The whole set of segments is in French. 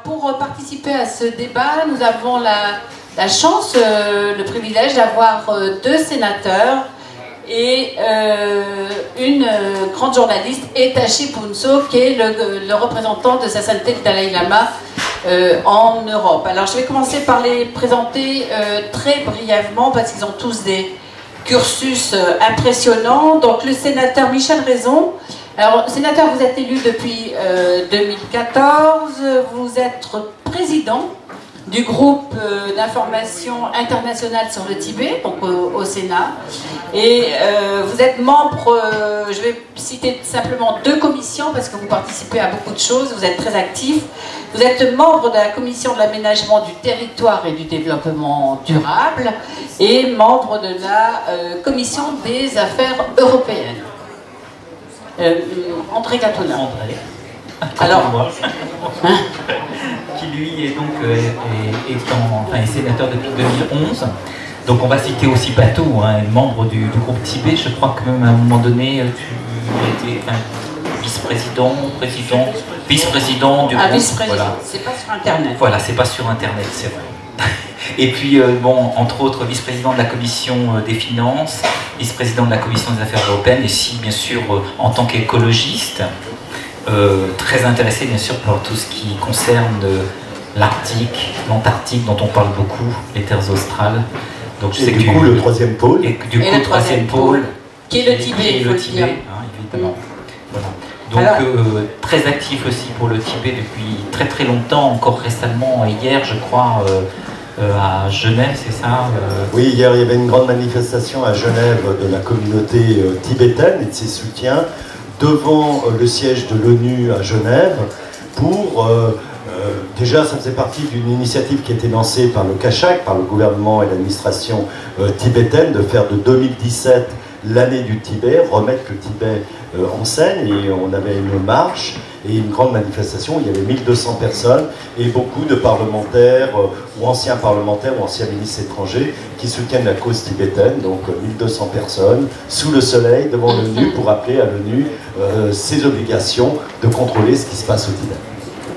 pour participer à ce débat, nous avons la chance, le privilège d'avoir deux sénateurs et une grande journaliste, Tashi Phuntsho, qui est le représentant de Sa Sainteté le Dalai Lama en Europe. Alors je vais commencer par les présenter très brièvement parce qu'ils ont tous des cursus impressionnants. Donc le sénateur Michel Raison. Alors sénateur, vous êtes élu depuis 2014, vous êtes président du groupe d'information internationale sur le Tibet, donc au Sénat, et vous êtes membre, je vais citer simplement deux commissions parce que vous participez à beaucoup de choses, vous êtes très actif. Vous êtes membre de la commission de l'aménagement du territoire et du développement durable et membre de la commission des affaires européennes. André Gattolin. André. Alors, hein, qui lui est donc est sénateur depuis 2011. Donc on va citer aussi Patou, hein, membre du groupe Tibet. Je crois que même à un moment donné, tu étais vice-président, vice-président du groupe. Vice-président, voilà. C'est pas sur Internet. Voilà, c'est pas sur Internet, c'est vrai. Et puis, bon, entre autres, vice-président de la commission des finances, vice-président de la commission des affaires européennes, et si, bien sûr, en tant qu'écologiste, très intéressé, bien sûr, par tout ce qui concerne l'Arctique, l'Antarctique, dont on parle beaucoup, les terres australes. Donc, je sais que le troisième pôle. Et du coup, le troisième pôle, qui est le Tibet, hein, évidemment. Voilà. Donc, très actif aussi pour le Tibet depuis très très longtemps, encore récemment, hier, je crois, à Genève, c'est ça Oui, hier il y avait une grande manifestation à Genève de la communauté tibétaine et de ses soutiens devant le siège de l'ONU à Genève pour... déjà, ça faisait partie d'une initiative qui a été lancée par le Kachak, par le gouvernement et l'administration tibétaine, de faire de 2017 l'année du Tibet, remettre le Tibet en scène, et on avait une marche et une grande manifestation. Il y avait 1200 personnes et beaucoup de parlementaires ou anciens parlementaires ou anciens ministres étrangers qui soutiennent la cause tibétaine. Donc 1200 personnes sous le soleil devant l'ONU pour appeler à l'ONU ses obligations de contrôler ce qui se passe au Tibet.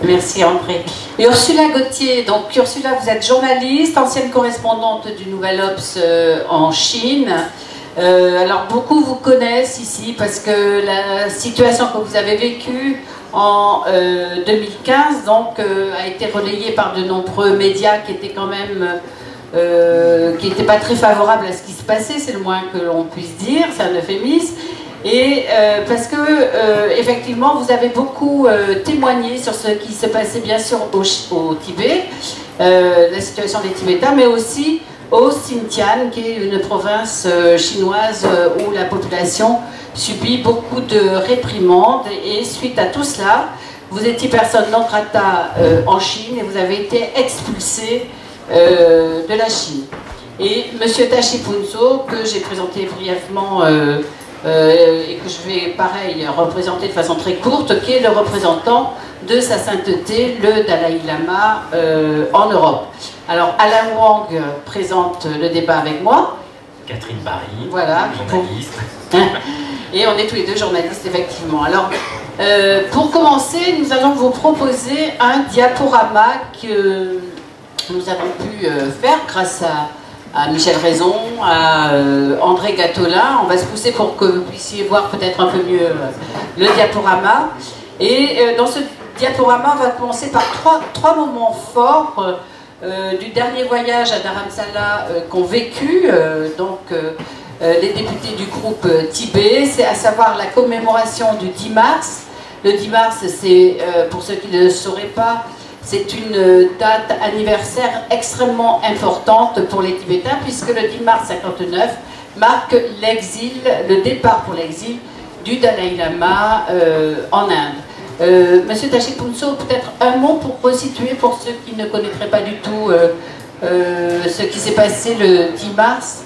Merci André. Ursula Gauthier, donc Ursula, vous êtes journaliste, ancienne correspondante du Nouvel Obs en Chine. Alors beaucoup vous connaissent ici parce que la situation que vous avez vécue en 2015 donc, a été relayée par de nombreux médias qui étaient quand même qui n'étaient pas très favorables à ce qui se passait, c'est le moins que l'on puisse dire, c'est un euphémisme. Et parce que effectivement vous avez beaucoup témoigné sur ce qui se passait bien sûr au Tibet, la situation des Tibétains, mais aussi au Xinjiang, qui est une province chinoise où la population subit beaucoup de réprimandes. Et suite à tout cela, vous étiez personne non grata en Chine et vous avez été expulsé de la Chine. Et M. Tashi Phuntsho, que j'ai présenté brièvement et que je vais, pareil, représenter de façon très courte, qui est le représentant de Sa Sainteté, le Dalai Lama en Europe. Alors, Alain Wang présente le débat avec moi. Catherine Barry, voilà, journaliste. Et on est tous les deux journalistes, effectivement. Alors, pour commencer, nous allons vous proposer un diaporama que nous avons pu faire grâce à Michel Raison, à André Gattolin. On va se pousser pour que vous puissiez voir peut-être un peu mieux le diaporama. Et dans ce diaporama, on va commencer par trois moments forts du dernier voyage à Dharamsala qu'ont vécu les députés du groupe Tibet, c'est à savoir la commémoration du 10 mars. Le 10 mars, c'est, pour ceux qui ne le sauraient pas, c'est une date anniversaire extrêmement importante pour les Tibétains, puisque le 10 mars 59 marque l'exil, le départ pour l'exil du Dalai Lama en Inde. Monsieur Tashi Phuntsho, peut-être un mot pour resituer pour ceux qui ne connaîtraient pas du tout ce qui s'est passé le 10 mars.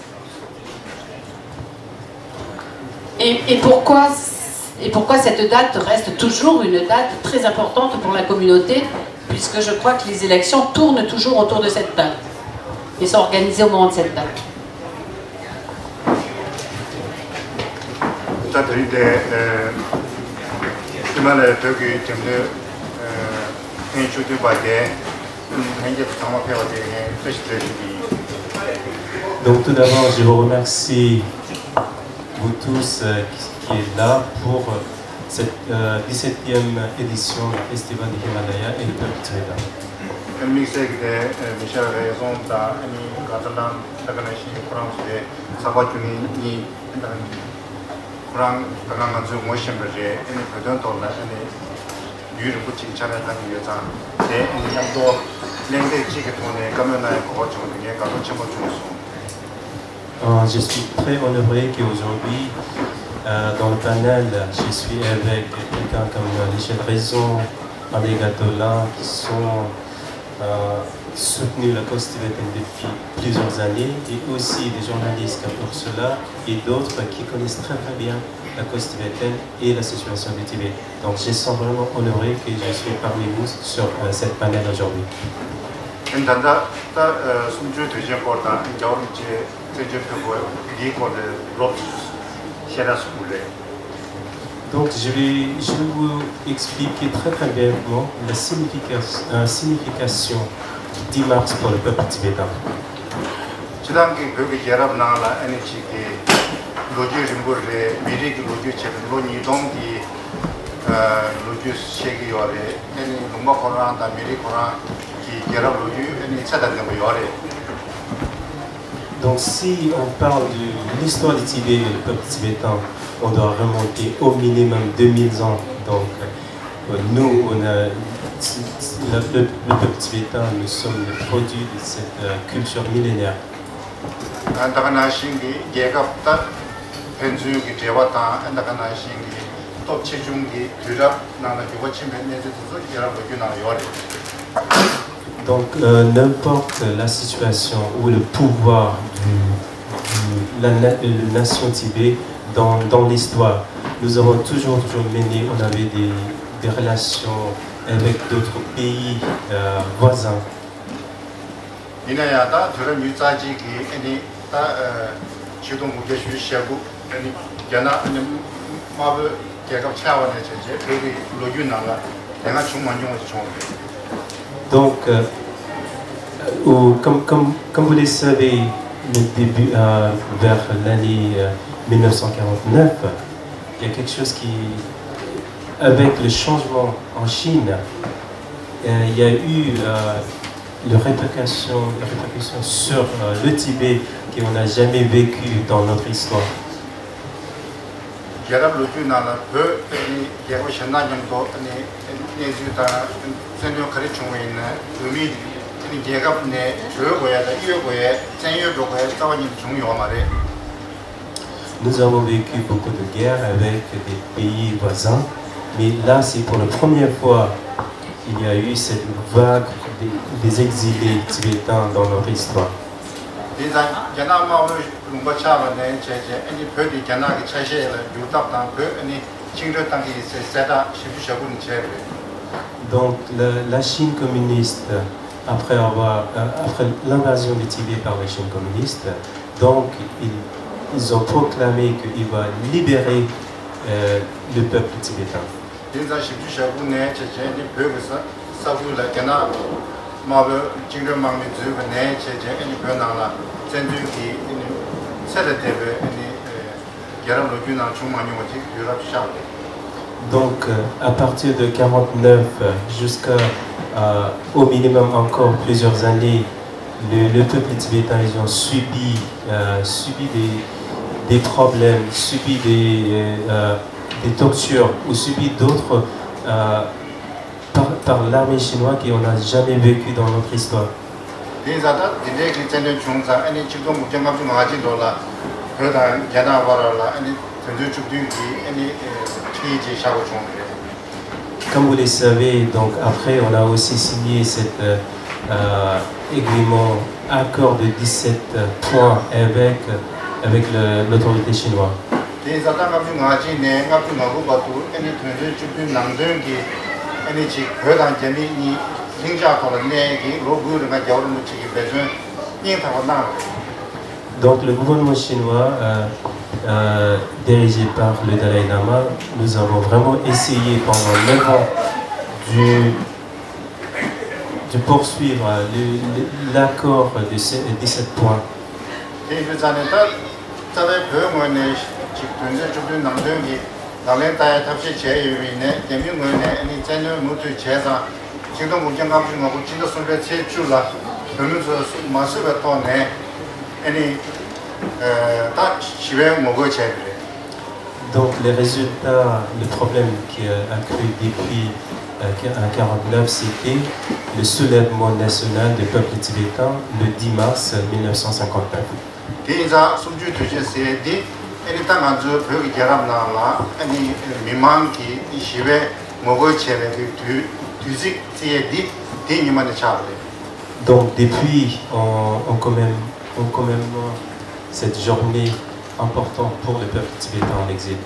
Et pourquoi cette date reste toujours une date très importante pour la communauté, puisque je crois que les élections tournent toujours autour de cette date et sont organisées au moment de cette date. Donc tout d'abord, je vous remercie vous tous qui êtes là pour cette 17e édition du Festival du Himalaya et le peuple tibétain. Je suis très honoré qu'aujourd'hui, dans le panel, je suis avec quelqu'un comme Michel Raison, André Gatola, qui sont soutenus la cause tibétaine depuis plusieurs années, et aussi des journalistes comme Ursula et d'autres qui connaissent très bien la cause tibétaine et la situation du Tibet. Donc je sens vraiment honoré que je suis parmi vous sur cette panel aujourd'hui. Donc je vais vous expliquer très brièvement la signification du 10 mars pour le peuple tibétain. Donc si on parle de l'histoire du Tibet et du peuple tibétain, on doit remonter au minimum 2000 ans. Donc nous, le peuple tibétain, nous sommes le produit de cette culture millénaire. Donc n'importe la situation ou le pouvoir de la nation Tibet dans l'histoire, nous avons toujours mené, on avait des relations avec d'autres pays voisins. Donc, comme vous le savez, vers l'année 1949, il y a quelque chose qui, avec le changement en Chine, il y a eu la répercussion sur le Tibet qu'on n'a jamais vécu dans notre histoire. Nous avons vécu beaucoup de guerres avec des pays voisins, mais là c'est pour la première fois qu'il y a eu cette vague des exilés tibétains dans notre histoire. Donc la Chine communiste, après l'invasion du Tibet par la Chine communiste, donc ils ont proclamé qu'ils vont libérer le peuple tibétain. Donc à partir de 1949 jusqu'au minimum encore plusieurs années, le peuple tibétain, ils ont subi des problèmes, subi des tortures ou subi d'autres par l'armée chinoise qu'on n'a jamais vécu dans notre histoire. Comme vous le savez, donc après on a aussi signé cet accord de 17 points avec l'autorité chinoise. Donc le gouvernement chinois, dirigé par le Dalai Lama, nous avons vraiment essayé pendant 9 ans de poursuivre l'accord de 17 points. Donc les résultats, le problème qui a cru depuis 1949, c'était le soulèvement national du peuple tibétain le 10 mars 1959. Donc depuis, on commémore cette journée importante pour le peuple tibétain en exil.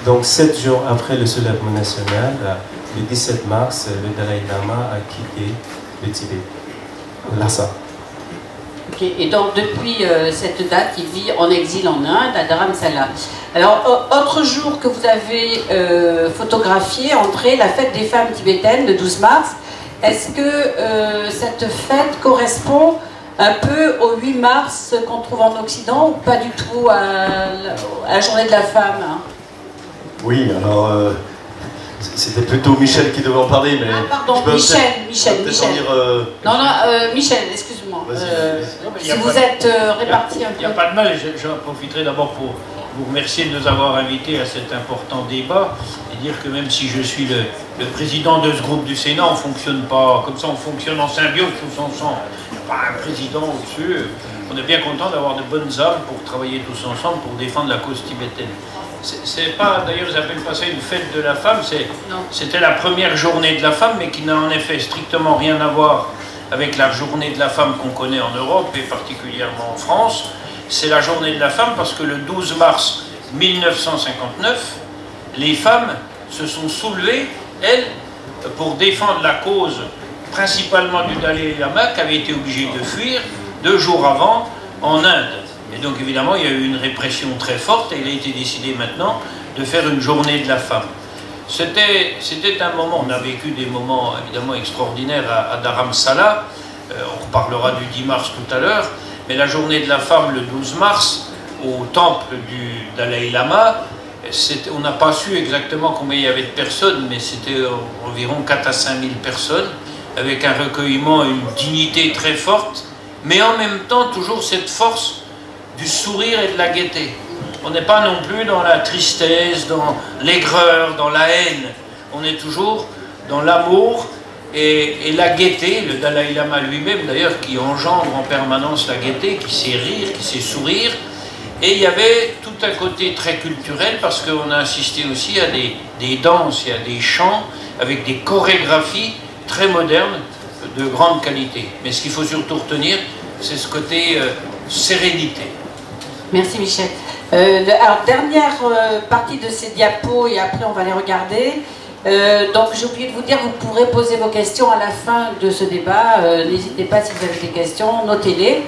Donc 7 jours après le soulèvement national, le 17 mars, le Dalai Lama a quitté le Tibet, Lhasa. Okay. Et donc depuis cette date, il vit en exil en Inde, à Dharamsala. Alors, autre jour que vous avez photographié, entrée, la fête des femmes tibétaines, le 12 mars. Est-ce que cette fête correspond un peu au 8 mars qu'on trouve en Occident ou pas du tout à la journée de la femme, hein? Oui, alors c'était plutôt Michel qui devait en parler, mais... Ah, pardon, Michel. Non, Michel, excuse-moi. Si vous êtes répartis un peu... Il n'y a pas de mal, j'en profiterai d'abord pour vous remercier de nous avoir invités à cet important débat et dire que même si je suis le président de ce groupe du Sénat, on ne fonctionne pas comme ça, on fonctionne en symbiose tous ensemble. Il n'y a pas un président au-dessus. On est bien content d'avoir de bonnes âmes pour travailler tous ensemble pour défendre la cause tibétaine. C'est pas, d'ailleurs, ils appellent pas ça une fête de la femme, c'était la première journée de la femme, mais qui n'a en effet strictement rien à voir avec la journée de la femme qu'on connaît en Europe et particulièrement en France. C'est la journée de la femme parce que le 12 mars 1959, les femmes se sont soulevées, elles, pour défendre la cause principalement du Dalai Lama qui avait été obligé de fuir 2 jours avant en Inde. Et donc évidemment il y a eu une répression très forte et il a été décidé maintenant de faire une journée de la femme. C'était un moment, on a vécu des moments évidemment extraordinaires à Dharamsala, on reparlera du 10 mars tout à l'heure, mais la journée de la femme le 12 mars au temple du Dalai Lama, on n'a pas su exactement combien il y avait de personnes, mais c'était environ 4 à 5 000 personnes, avec un recueillement, une dignité très forte, mais en même temps toujours cette force du sourire et de la gaieté. On n'est pas non plus dans la tristesse, dans l'aigreur, dans la haine. On est toujours dans l'amour et la gaieté. Le Dalai Lama lui-même, d'ailleurs, qui engendre en permanence la gaieté, qui sait rire, qui sait sourire. Et il y avait tout un côté très culturel, parce qu'on a assisté aussi à des danses et à des chants avec des chorégraphies très modernes, de grande qualité. Mais ce qu'il faut surtout retenir, c'est ce côté sérénité. Merci Michel. Alors, dernière partie de ces diapos et après on va les regarder. Donc j'ai oublié de vous dire, vous pourrez poser vos questions à la fin de ce débat. N'hésitez pas si vous avez des questions, notez-les.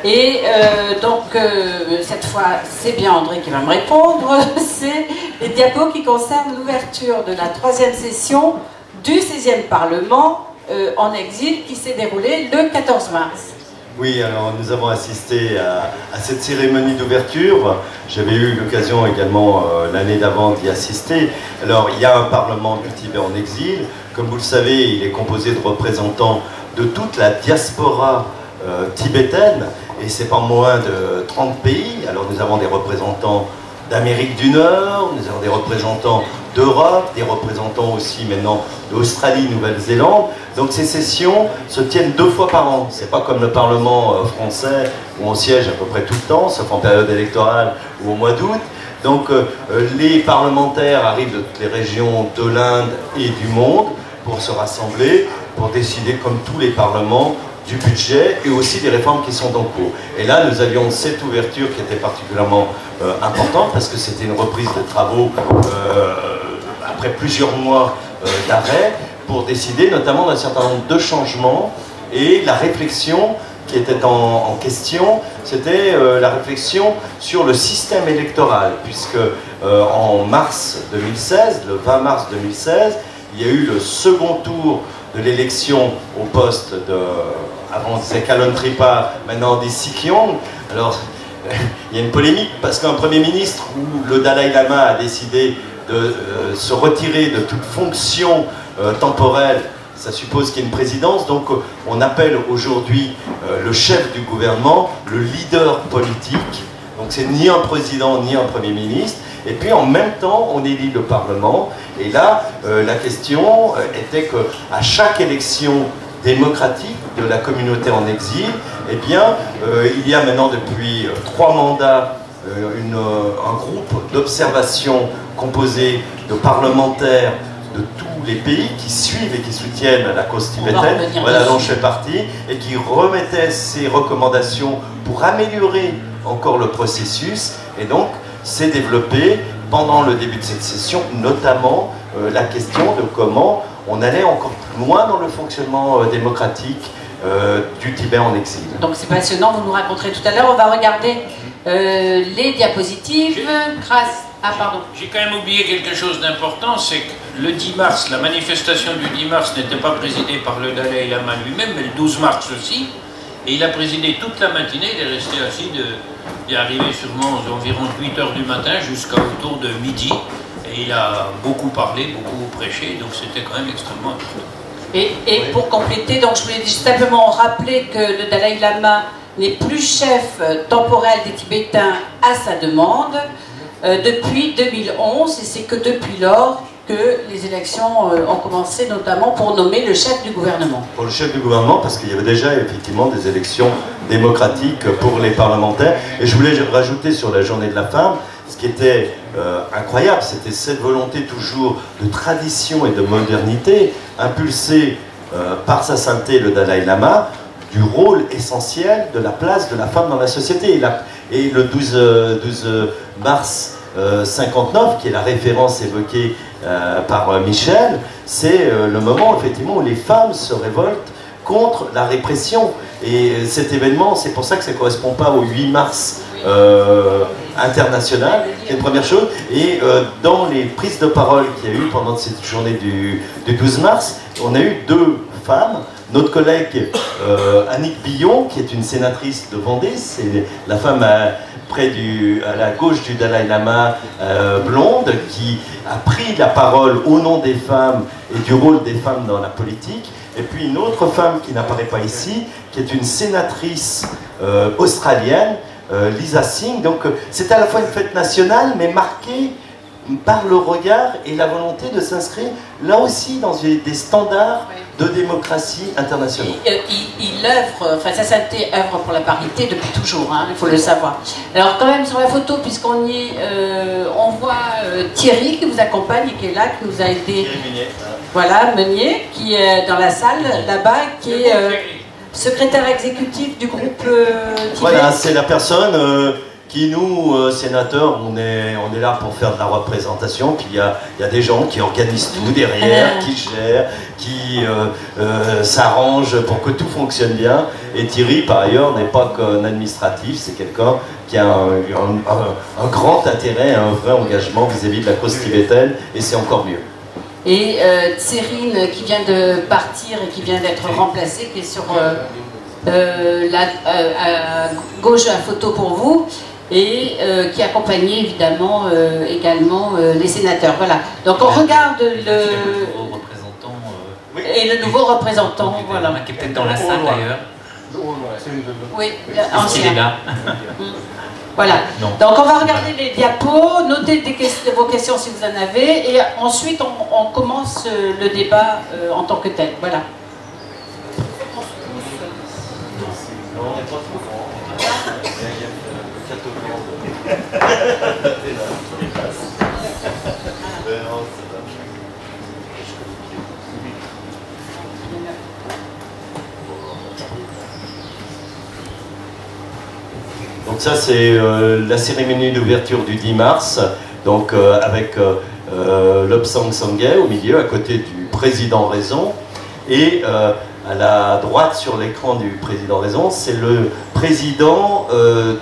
Et donc cette fois c'est bien André qui va me répondre. C'est les diapos qui concernent l'ouverture de la 3e session du 16e Parlement en exil qui s'est déroulée le 14 mars. Oui, alors nous avons assisté à cette cérémonie d'ouverture. J'avais eu l'occasion également l'année d'avant d'y assister. Alors il y a un Parlement du Tibet en exil. Comme vous le savez, il est composé de représentants de toute la diaspora tibétaine. Et c'est pas moins de 30 pays. Alors nous avons des représentants d'Amérique du Nord, nous avons des représentants d'Europe, des représentants aussi maintenant d'Australie, Nouvelle-Zélande. Donc ces sessions se tiennent 2 fois par an. C'est pas comme le Parlement français où on siège à peu près tout le temps, sauf en période électorale ou au mois d'août. Donc les parlementaires arrivent de toutes les régions de l'Inde et du monde pour se rassembler, pour décider comme tous les parlements du budget et aussi des réformes qui sont en cours. Et là, nous avions cette ouverture qui était particulièrement importante parce que c'était une reprise de travaux après plusieurs mois d'arrêt pour décider notamment d'un certain nombre de changements. Et la réflexion qui était en question, c'était la réflexion sur le système électoral, puisque en mars 2016, le 20 mars 2016, il y a eu le second tour de l'élection au poste de, avant on disait Kalon Tripa, maintenant on dit Sikyong. Alors il y a une polémique parce qu'un Premier ministre où le Dalai Lama a décidé de se retirer de toute fonction temporelle, ça suppose qu'il y ait une présidence, donc on appelle aujourd'hui le chef du gouvernement le leader politique. Donc c'est ni un président ni un Premier ministre. Et puis en même temps, on élit le Parlement. Et là, la question était qu'à chaque élection démocratique de la communauté en exil, eh bien, il y a maintenant depuis 3 mandats un groupe d'observation composé de parlementaires de tous les pays qui suivent et qui soutiennent la cause tibétaine, voilà, dont je fais partie, et qui remettaient ces recommandations pour améliorer encore le processus. Et donc, s'est développé pendant le début de cette session, notamment la question de comment on allait encore plus loin dans le fonctionnement démocratique du Tibet en exil. Donc c'est passionnant, vous nous raconterez tout à l'heure. On va regarder les diapositives grâce... Ah pardon. J'ai quand même oublié quelque chose d'important, c'est que le 10 mars, la manifestation du 10 mars n'était pas présidée par le Dalai Lama lui-même, mais le 12 mars aussi. Et il a présidé toute la matinée, il est resté assis, il est arrivé sûrement aux environs 8 h du matin jusqu'à autour de midi. Et il a beaucoup parlé, beaucoup prêché, donc c'était quand même extrêmement important. Et pour compléter, donc je voulais simplement rappeler que le Dalai Lama n'est plus chef temporel des Tibétains à sa demande depuis 2011, et c'est que depuis lors que les élections ont commencé, notamment pour nommer le chef du gouvernement. Pour le chef du gouvernement, parce qu'il y avait déjà effectivement des élections démocratiques pour les parlementaires. Et je voulais rajouter sur la journée de la femme, ce qui était incroyable, c'était cette volonté toujours de tradition et de modernité, impulsée par sa sainteté le Dalai Lama, du rôle essentiel de la place de la femme dans la société. Et le 12 mars 59, qui est la référence évoquée par Michel, c'est le moment effectivement où les femmes se révoltent contre la répression. Et cet événement, c'est pour ça que ça ne correspond pas au 8 mars international, c'est une première chose. Et dans les prises de parole qu'il y a eu pendant cette journée du 12 mars, on a eu 2 femmes. Notre collègue Annick Billon, qui est une sénatrice de Vendée, c'est la femme à la gauche du Dalai Lama, blonde, qui a pris la parole au nom des femmes et du rôle des femmes dans la politique. Et puis une autre femme qui n'apparaît pas ici, qui est une sénatrice australienne, Lisa Singh. Donc c'est à la fois une fête nationale, mais marquée par le regard et la volonté de s'inscrire là aussi dans des standards de démocratie internationale. Il œuvre, enfin sa sainteté œuvre pour la parité depuis toujours, hein, il faut le savoir. Alors quand même sur la photo, puisqu'on y est, on voit Thierry qui vous accompagne, qui est là, qui nous a aidé. Voilà, Meunier, qui est dans la salle là-bas, qui est secrétaire exécutif du groupe Tibet. Voilà, c'est la personne qui, nous, sénateurs, on est là pour faire de la représentation, puis il y a des gens qui organisent tout derrière, qui gèrent, qui s'arrangent pour que tout fonctionne bien. Et Thierry, par ailleurs, n'est pas qu'un administratif, c'est quelqu'un qui a un grand intérêt, un vrai engagement vis-à-vis de la cause tibétaine, et c'est encore mieux. Et Tsérine, qui vient de partir et qui vient d'être remplacée, qui est sur à gauche de la photo pour vous, et qui accompagnait évidemment également les sénateurs. Voilà. Donc on regarde le nouveau représentant. Et le nouveau représentant, voilà. Qui est peut-être dans la salle d'ailleurs. Oui, il est là. Voilà. Non. Donc on va regarder les diapos, noter vos questions si vous en avez, et ensuite on commence le débat en tant que tel. Voilà. Donc ça c'est la cérémonie d'ouverture du 10 mars, donc avec Lobsang Sangay au milieu, à côté du président Raison, et à la droite sur l'écran du président Raison, c'est le président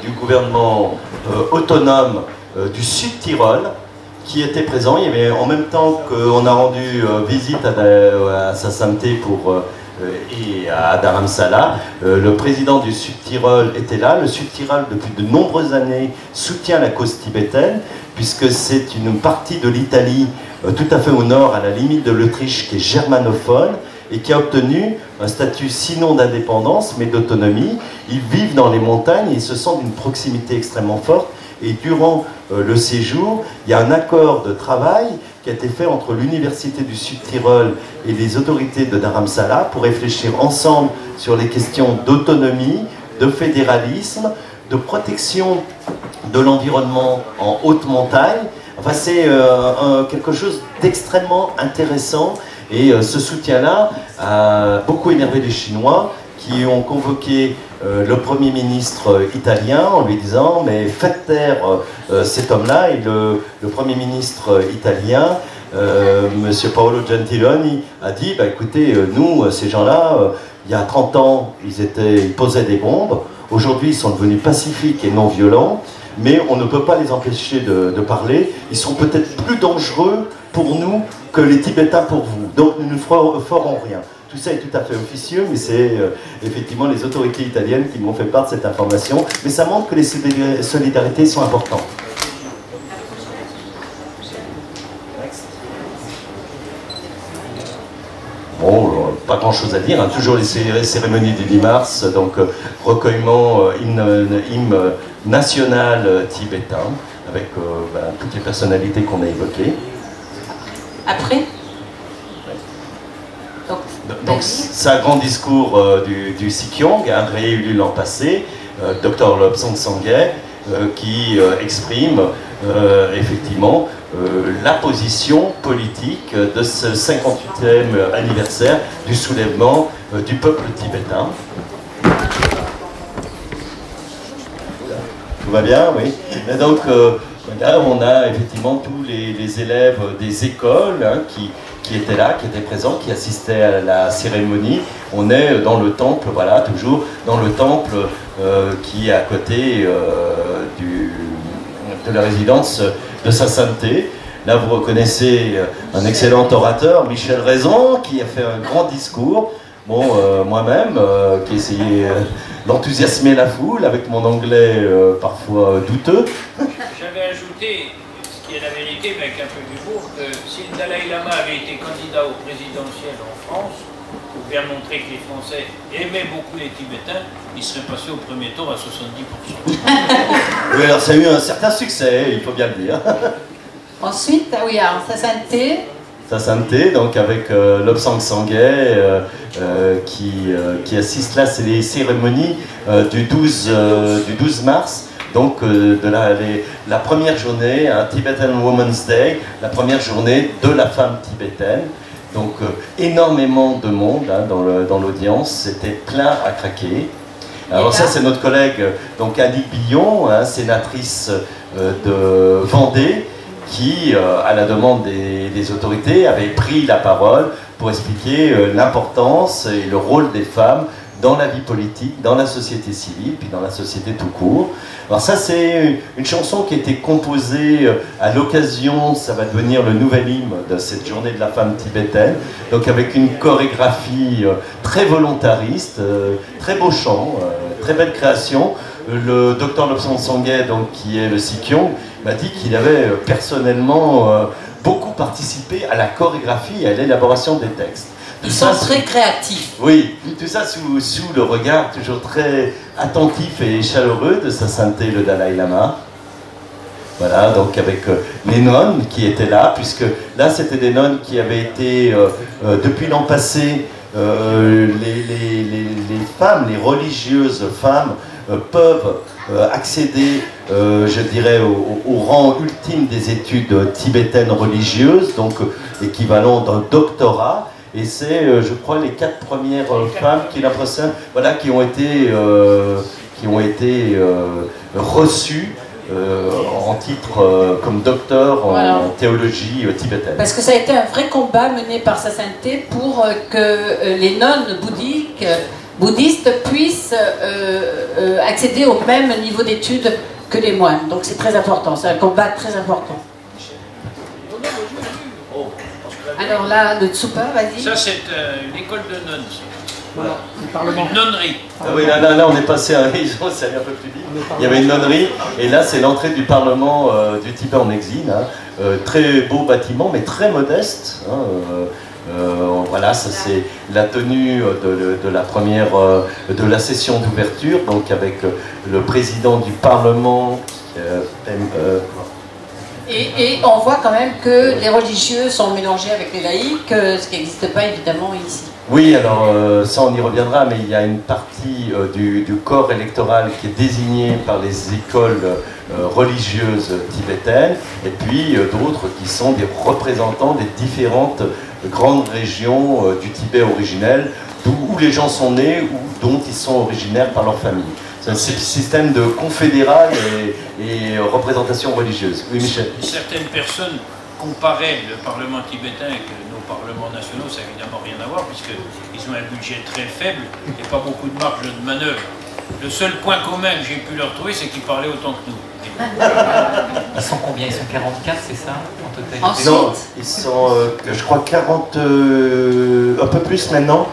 du gouvernement autonome du Sud-Tyrol qui était présent. Il y avait, en même temps qu'on a rendu visite à sa sainteté et à Dharamsala, le président du Sud-Tyrol était là. Le Sud-Tyrol, depuis de nombreuses années, soutient la cause tibétaine, puisque c'est une partie de l'Italie tout à fait au nord, à la limite de l'Autriche, qui est germanophone, et qui a obtenu un statut sinon d'indépendance, mais d'autonomie. Ils vivent dans les montagnes et ils se sentent d'une proximité extrêmement forte. Et durant le séjour, il y a un accord de travail qui a été fait entre l'Université du Sud-Tyrol et les autorités de Dharamsala pour réfléchir ensemble sur les questions d'autonomie, de fédéralisme, de protection de l'environnement en haute montagne. Enfin, c'est quelque chose d'extrêmement intéressant. Et ce soutien-là a beaucoup énervé les Chinois qui ont convoqué le Premier ministre italien en lui disant « mais faites taire cet homme-là ». Et le Premier ministre italien, M. Paolo Gentiloni, a dit bah, « écoutez, nous, ces gens-là, il y a 30 ans, ils posaient des bombes. Aujourd'hui, ils sont devenus pacifiques et non violents. Mais on ne peut pas les empêcher de parler. Ils sont peut-être plus dangereux pour nous que les Tibétains pour vous. Donc nous ne ferons rien. » Tout ça est tout à fait officieux, mais c'est effectivement les autorités italiennes qui m'ont fait part de cette information. Mais ça montre que les solidarités sont importantes. Bon, pas grand-chose à dire, hein. Toujours les cérémonies du 10 mars, donc recueillement hymne national tibétain, avec toutes les personnalités qu'on a évoquées. Après donc c'est un grand discours du Sikyong, hein, réélu l'an passé, Dr Lobsang Sangay, qui exprime effectivement la position politique de ce 58e anniversaire du soulèvement du peuple tibétain. Tout va bien, oui. Et donc là, on a effectivement tous les élèves des écoles hein, qui étaient là, qui étaient présents, qui assistaient à la cérémonie. On est dans le temple, voilà, toujours dans le temple qui est à côté de la résidence de sa sainteté. Là, vous reconnaissez un excellent orateur, Michel Raison, qui a fait un grand discours. Bon, moi-même, qui essayais d'enthousiasmer la foule avec mon anglais parfois douteux. J'avais ajouté, ce qui est la vérité, mais avec un peu d'humour, que si le Dalai Lama avait été candidat au présidentiel en France, pour bien montrer que les Français aimaient beaucoup les Tibétains, il serait passé au premier tour à 70%. Oui, alors ça a eu un certain succès, il faut bien le dire. Ensuite, ah oui, alors sa sainteté. Sa sainteté, donc avec Lobsang Sangay qui assiste là, c'est les cérémonies du 12 mars. Donc de la première journée, un Tibetan Women's Day, la première journée de la femme tibétaine. Donc énormément de monde hein, dans l'audience, c'était plein à craquer. Alors ça c'est notre collègue donc Annick Billon, hein, sénatrice de Vendée, qui, à la demande des autorités, avait pris la parole pour expliquer l'importance et le rôle des femmes dans la vie politique, dans la société civile, puis dans la société tout court. Alors ça, c'est une chanson qui a été composée à l'occasion, ça va devenir le nouvel hymne de cette journée de la femme tibétaine, donc avec une chorégraphie très volontariste, très beau chant, très belle création. Le docteur Lobsang Sangay, donc, qui est le Sikyong, m'a dit qu'il avait personnellement beaucoup participé à la chorégraphie et à l'élaboration des textes. Ils sont très créatifs. Oui, tout ça sous le regard toujours très attentif et chaleureux de sa sainteté le Dalai Lama. Voilà, donc avec les nonnes qui étaient là, puisque là c'était des nonnes qui avaient été, depuis l'an passé, les femmes, les religieuses femmes, peuvent accéder, je dirais, au rang ultime des études tibétaines religieuses, donc équivalent d'un doctorat. Et c'est, je crois, les 4 premières femmes qui voilà, qui ont été reçues en titre comme docteur en théologie tibétaine. Parce que ça a été un vrai combat mené par Sa Sainteté pour que les nonnes bouddhistes puissent accéder au même niveau d'études que les moines. Donc c'est très important, c'est un combat très important. Alors là, le Tsupa, vas-y. Ça, c'est une école de nonnes. Voilà, une nonnerie. Ah oui, là, on est passé à un horizon, c'est allé un peu plus vite. Il y avait une nonnerie, et là, c'est l'entrée du Parlement du Tibet en exil. Hein. Très beau bâtiment, mais très modeste. Hein. Voilà, ça c'est la tenue de la première, de la session d'ouverture, donc avec le président du Parlement. Et on voit quand même que les religieux sont mélangés avec les laïcs, ce qui n'existe pas évidemment ici. Oui, alors ça on y reviendra, mais il y a une partie du corps électoral qui est désignée par les écoles religieuses tibétaines, et puis d'autres qui sont des représentants des différentes grandes régions du Tibet originel, où les gens sont nés ou dont ils sont originaires par leur famille. C'est un système de confédéral et représentation religieuse. Oui, Michel. Certaines personnes comparaient le Parlement tibétain avec nos parlements nationaux, ça n'a évidemment rien à voir, puisqu'ils ont un budget très faible et pas beaucoup de marge de manœuvre. Le seul point commun que j'ai pu leur trouver, c'est qu'ils parlaient autant que nous. Ils sont combien? Ils sont 44, c'est ça, en totalité? Ensuite, non, ils sont, je crois, 40, un peu plus maintenant.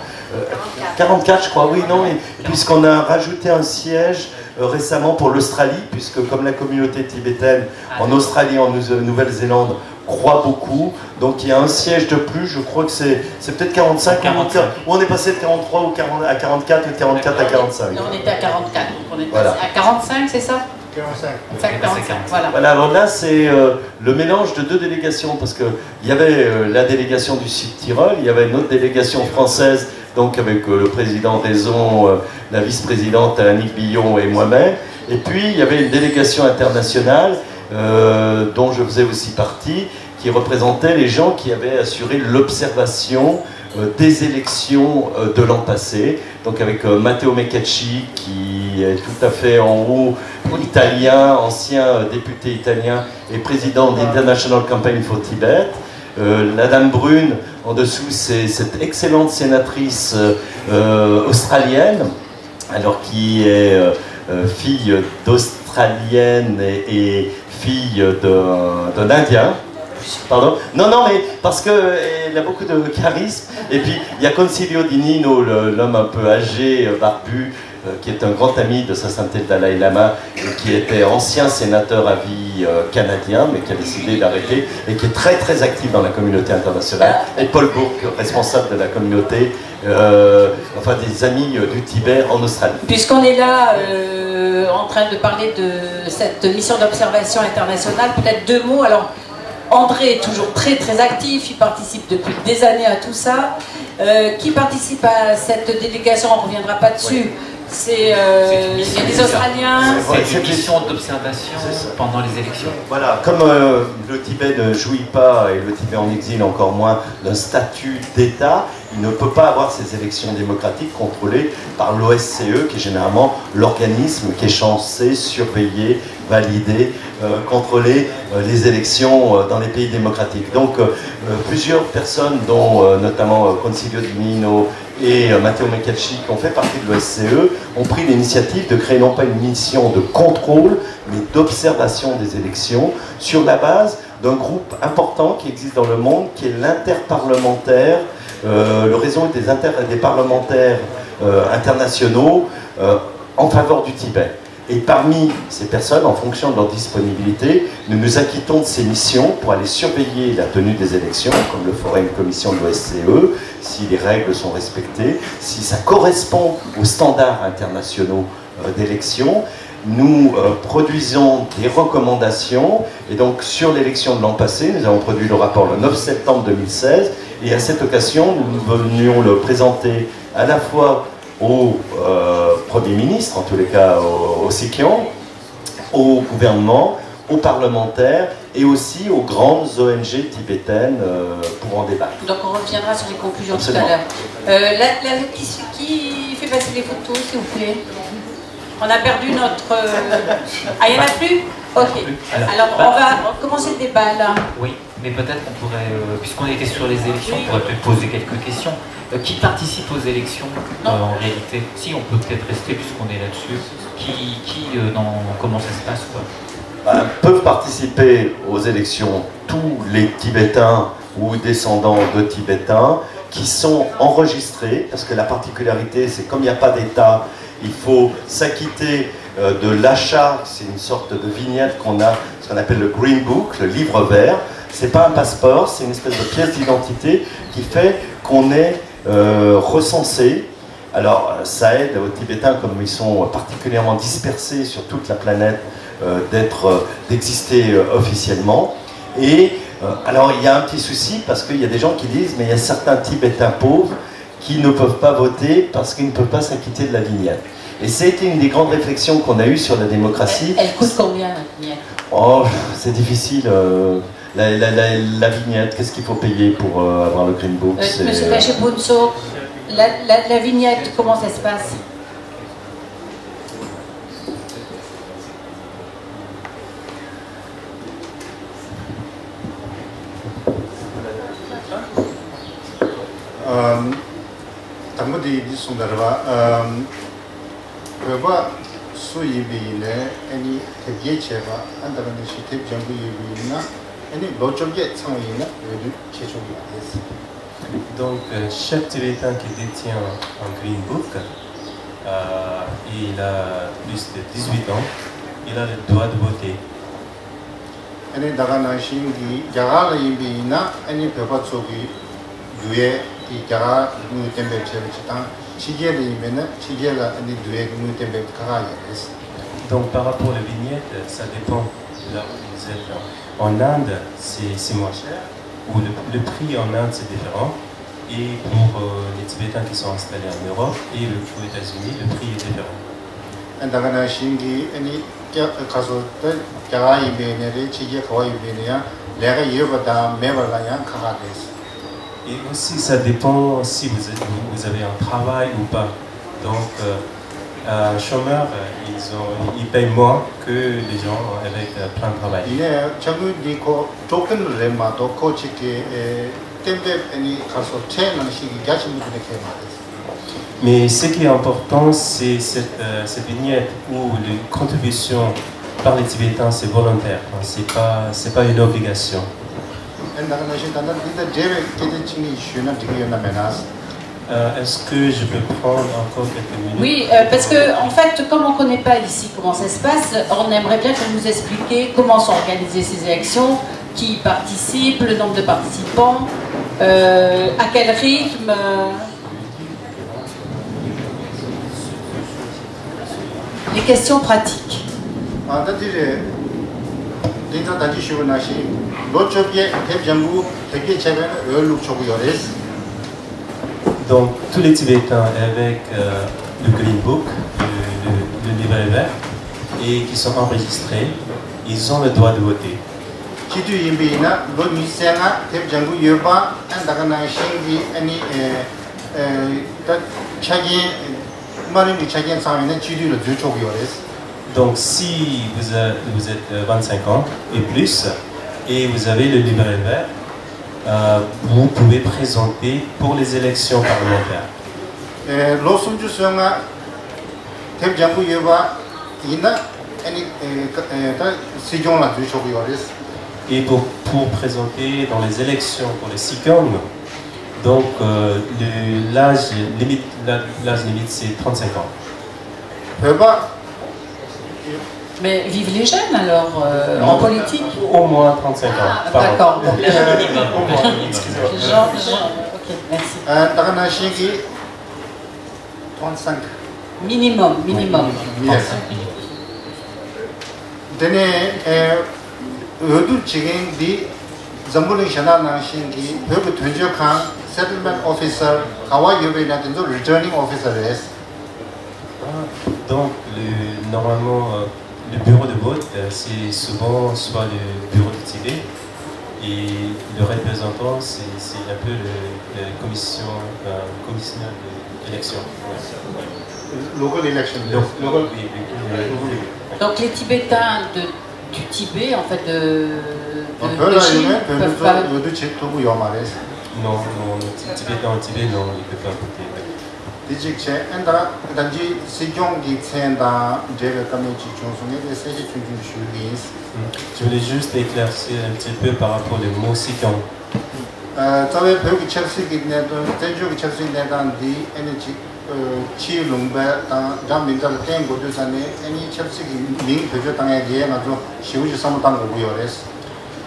44, je crois, oui, non, puisqu'on a rajouté un siège récemment pour l'Australie, puisque comme la communauté tibétaine en Australie, en Nouvelle-Zélande, croît beaucoup, donc il y a un siège de plus, je crois que c'est peut-être 45, ou on est passé de 43 ou 40, à 44, ou 44 à 45. Non, on était à 44, donc on est voilà. à 45, c'est ça? 45, voilà. Voilà, alors là c'est le mélange de deux délégations, parce qu'il y avait la délégation du Sud-Tyrol, il y avait une autre délégation française, donc avec le président Raison, la vice-présidente Annick Billon et moi-même, et puis il y avait une délégation internationale dont je faisais aussi partie, qui représentait les gens qui avaient assuré l'observation des élections de l'an passé, donc avec Matteo Mecacci qui est tout à fait en haut, italien, ancien député italien et président de l'International Campaign for Tibet. La dame brune en dessous, c'est cette excellente sénatrice australienne, alors qui est fille d'Australienne et fille d'un Indien. Pardon? Non, mais parce qu'elle a beaucoup de charisme. Et puis, il y a Concilio di Nino, l'homme un peu âgé, barbu, qui est un grand ami de Sa Sainteté le Dalai Lama, et qui était ancien sénateur à vie canadien, mais qui a décidé d'arrêter, et qui est très très actif dans la communauté internationale. Et Paul Bourque, responsable de la communauté, enfin des amis du Tibet en Australie. Puisqu'on est là en train de parler de cette mission d'observation internationale, peut-être deux mots. Alors, André est toujours très très actif, il participe depuis des années à tout ça. Qui participe à cette délégation, on ne reviendra pas dessus. C'est il y a des Australiens. C'est une mission d'observation pendant les élections. Voilà, comme le Tibet ne jouit pas, et le Tibet en exil encore moins, d'un statut d'État, il ne peut pas avoir ces élections démocratiques contrôlées par l'OSCE, qui est généralement l'organisme qui est censé surveiller, valider, contrôler les élections dans les pays démocratiques. Donc plusieurs personnes, dont notamment Concilio di Nino et Matteo Mecacci, qui ont fait partie de l'OSCE, ont pris l'initiative de créer non pas une mission de contrôle, mais d'observation des élections, sur la base d'un groupe important qui existe dans le monde, qui est l'interparlementaire, le réseau des parlementaires internationaux en faveur du Tibet. Et parmi ces personnes, en fonction de leur disponibilité, nous nous acquittons de ces missions pour aller surveiller la tenue des élections, comme le ferait une commission de l'OSCE, si les règles sont respectées, si ça correspond aux standards internationaux d'élection. Nous produisons des recommandations, et donc sur l'élection de l'an passé, nous avons produit le rapport le 9 septembre 2016, et à cette occasion, nous venions le présenter à la fois au Premier ministre, en tous les cas au Sikhian, au gouvernement, aux parlementaires et aussi aux grandes ONG tibétaines pour en débattre. Donc on reviendra sur les conclusions tout à l'heure. Qui fait passer les photos, s'il vous plaît? On a perdu notre... Ah, il n'y en a plus? Ok. Alors, on va commencer le débat là. Oui, mais peut-être qu'on pourrait, puisqu'on était sur les élections, on pourrait peut-être poser quelques questions. Qui participe aux élections en réalité? Si, on peut peut-être rester puisqu'on est là-dessus. Comment ça se passe, quoi? Peuvent participer aux élections tous les Tibétains ou descendants de Tibétains qui sont enregistrés, parce que la particularité, c'est comme il n'y a pas d'État, il faut s'acquitter de l'achat, c'est une sorte de vignette qu'on a, ce qu'on appelle le Green Book, le livre vert. C'est pas un passeport, c'est une espèce de pièce d'identité qui fait qu'on est recensé. Alors ça aide aux Tibétains, comme ils sont particulièrement dispersés sur toute la planète, d'exister officiellement. Et alors il y a un petit souci parce qu'il y a des gens qui disent mais il y a certains Tibétains pauvres qui ne peuvent pas voter parce qu'ils ne peuvent pas s'acquitter de la vignette. Et c'était une des grandes réflexions qu'on a eues sur la démocratie. Elle coûte combien la vignette? Oh, c'est difficile. La vignette, qu'est-ce qu'il faut payer pour avoir le Green Book? Monsieur Kachibunso, la vignette, comment ça se passe? Tamudi di Sundarva, Reba Suyibine, any Tegiecheva, and the Vanishite Jambuyina, any Lochoget Sangina, Chechovias. Donc, chaque Tibétain qui détient un Green Book, il a plus de 18 ans, il a le droit de voter. Any Dagana Shingi, Jagala Yibina, any Pepatsogi, Due, Jara, New Temple Chevitan, Chigel Yimena, Chigela, and the Due, New Temple Karayas. Donc, par rapport aux vignettes, ça dépend de là où vous êtes. En Inde, c'est moins cher, ou le prix en Inde c'est différent. Et pour les Tibétains qui sont installés en Europe et aux États-Unis, le prix est différent. Et aussi, ça dépend si vous avez un travail ou pas. Donc, un chômeur, ils payent moins que les gens avec plein de travail. Mais ce qui est important, c'est cette vignette où les contributions par les Tibétains, c'est volontaire, c'est pas une obligation. Est-ce que je peux prendre encore quelques minutes? Oui, parce que en fait, comme on ne connaît pas ici comment ça se passe, on aimerait bien que vous nous expliquiez comment sont organisées ces élections, qui participe, le nombre de participants, à quel rythme. Les questions pratiques. Donc, tous les Tibétains avec le Green Book, le livret vert, et qui sont enregistrés, ils ont le droit de voter. Donc si vous êtes 25 ans et plus, et vous avez le livret vert, vous pouvez présenter pour les élections parlementaires. Et pour présenter dans les élections pour les Sikkim, donc l'âge limite c'est 35 ans. Mais vivent les jeunes alors en politique? Au moins 35 ans. D'accord. Excusez-moi. Ok, merci. 35. Minimum. Yes. Dene Udu Chiging di Zambuling Shana Nanshingi, Hubu Tunjokan, Settlement Officer, Hawaii Yubina, Returning Officer is. Donc, normalement, le bureau de vote, c'est souvent soit le bureau de Tibet, et le représentant, c'est un peu le commissaire d'élection. Local election. Donc les Tibétains du Tibet, en fait, de Chine, peuvent pas... Non, non, Tibétain au Tibet, non, il ne peut pas voter. Je voulais juste éclaircir un petit peu par rapport au mot Sikong.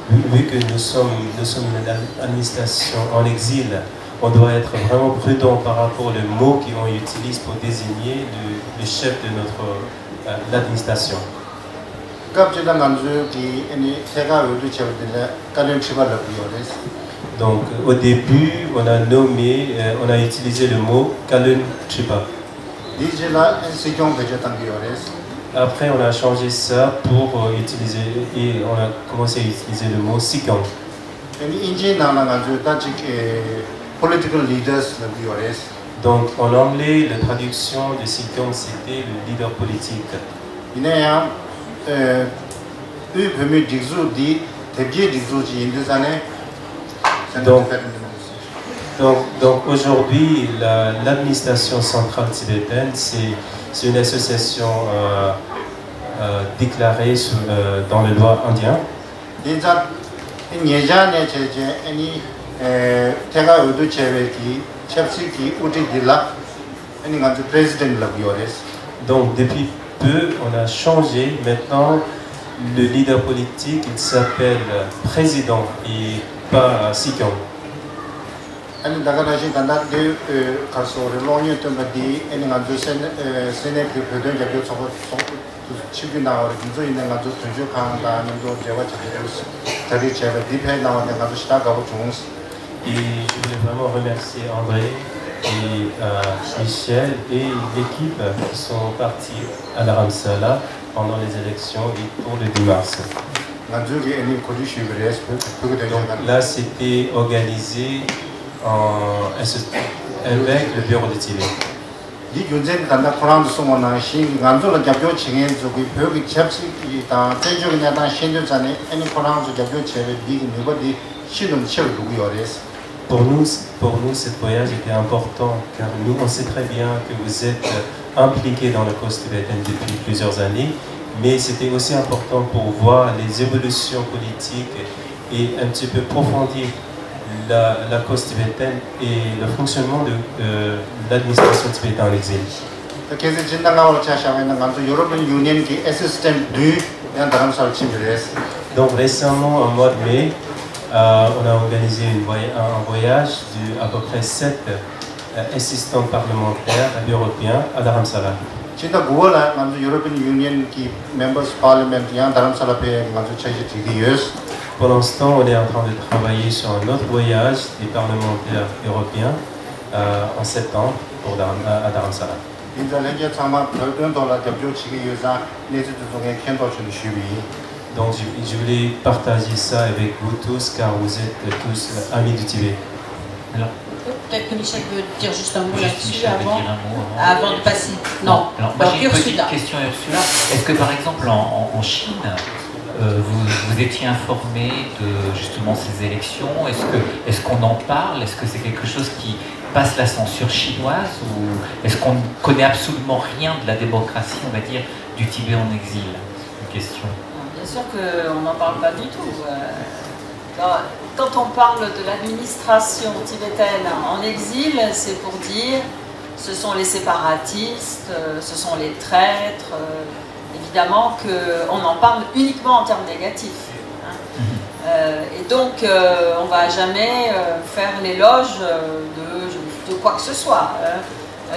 Vu que nous sommes une administration en exil, on doit être vraiment prudent par rapport aux mots qu'on utilise pour désigner le chef de notre l'administration. Donc au début, on a utilisé le mot Kalun Chiba. Après, on a changé ça pour utiliser, et on a commencé à utiliser le mot Sikong. Donc en anglais, la traduction de Sikong c'était le leader politique. Donc aujourd'hui, l'administration centrale tibétaine, c'est une association déclarée dans les lois indiennes. Donc depuis peu, on a changé. Maintenant, le leader politique, il s'appelle président et pas Sikong. Et je voulais vraiment remercier André et Michel et l'équipe qui sont partis à Dharamsala pendant les élections et pour le 10 mars. Donc là, c'était organisé avec le bureau de Tibet. Pour nous, ce voyage était important car nous, on sait très bien que vous êtes impliqués dans la cause tibétaine depuis plusieurs années, mais c'était aussi important pour voir les évolutions politiques et un petit peu approfondir la cause tibétaine et le fonctionnement de l'administration tibétaine en exil. Donc récemment, en mois de mai, on a organisé un voyage de à peu près 7 assistants parlementaires européens à Dharamsala. Pour l'instant, on est en train de travailler sur un autre voyage des parlementaires européens en septembre à Dharamsala. Donc je voulais partager ça avec vous tous car vous êtes tous amis du Tibet. Alors, peut-être que Michel veut dire juste un mot là-dessus avant de passer. Non, alors, moi j'ai une petite question à Ursula. Est-ce que par exemple en Chine, vous étiez informé de justement ces élections? Est-ce qu'on en parle? Est-ce que c'est quelque chose qui passe la censure chinoise? Ou est-ce qu'on ne connaît absolument rien de la démocratie, on va dire, du Tibet en exil? Une question. Bien sûr qu'on n'en parle pas du tout. Quand on parle de l'administration tibétaine en exil, c'est pour dire ce sont les séparatistes, ce sont les traîtres. Évidemment qu'on en parle uniquement en termes négatifs. Et donc on ne va jamais faire l'éloge de quoi que ce soit.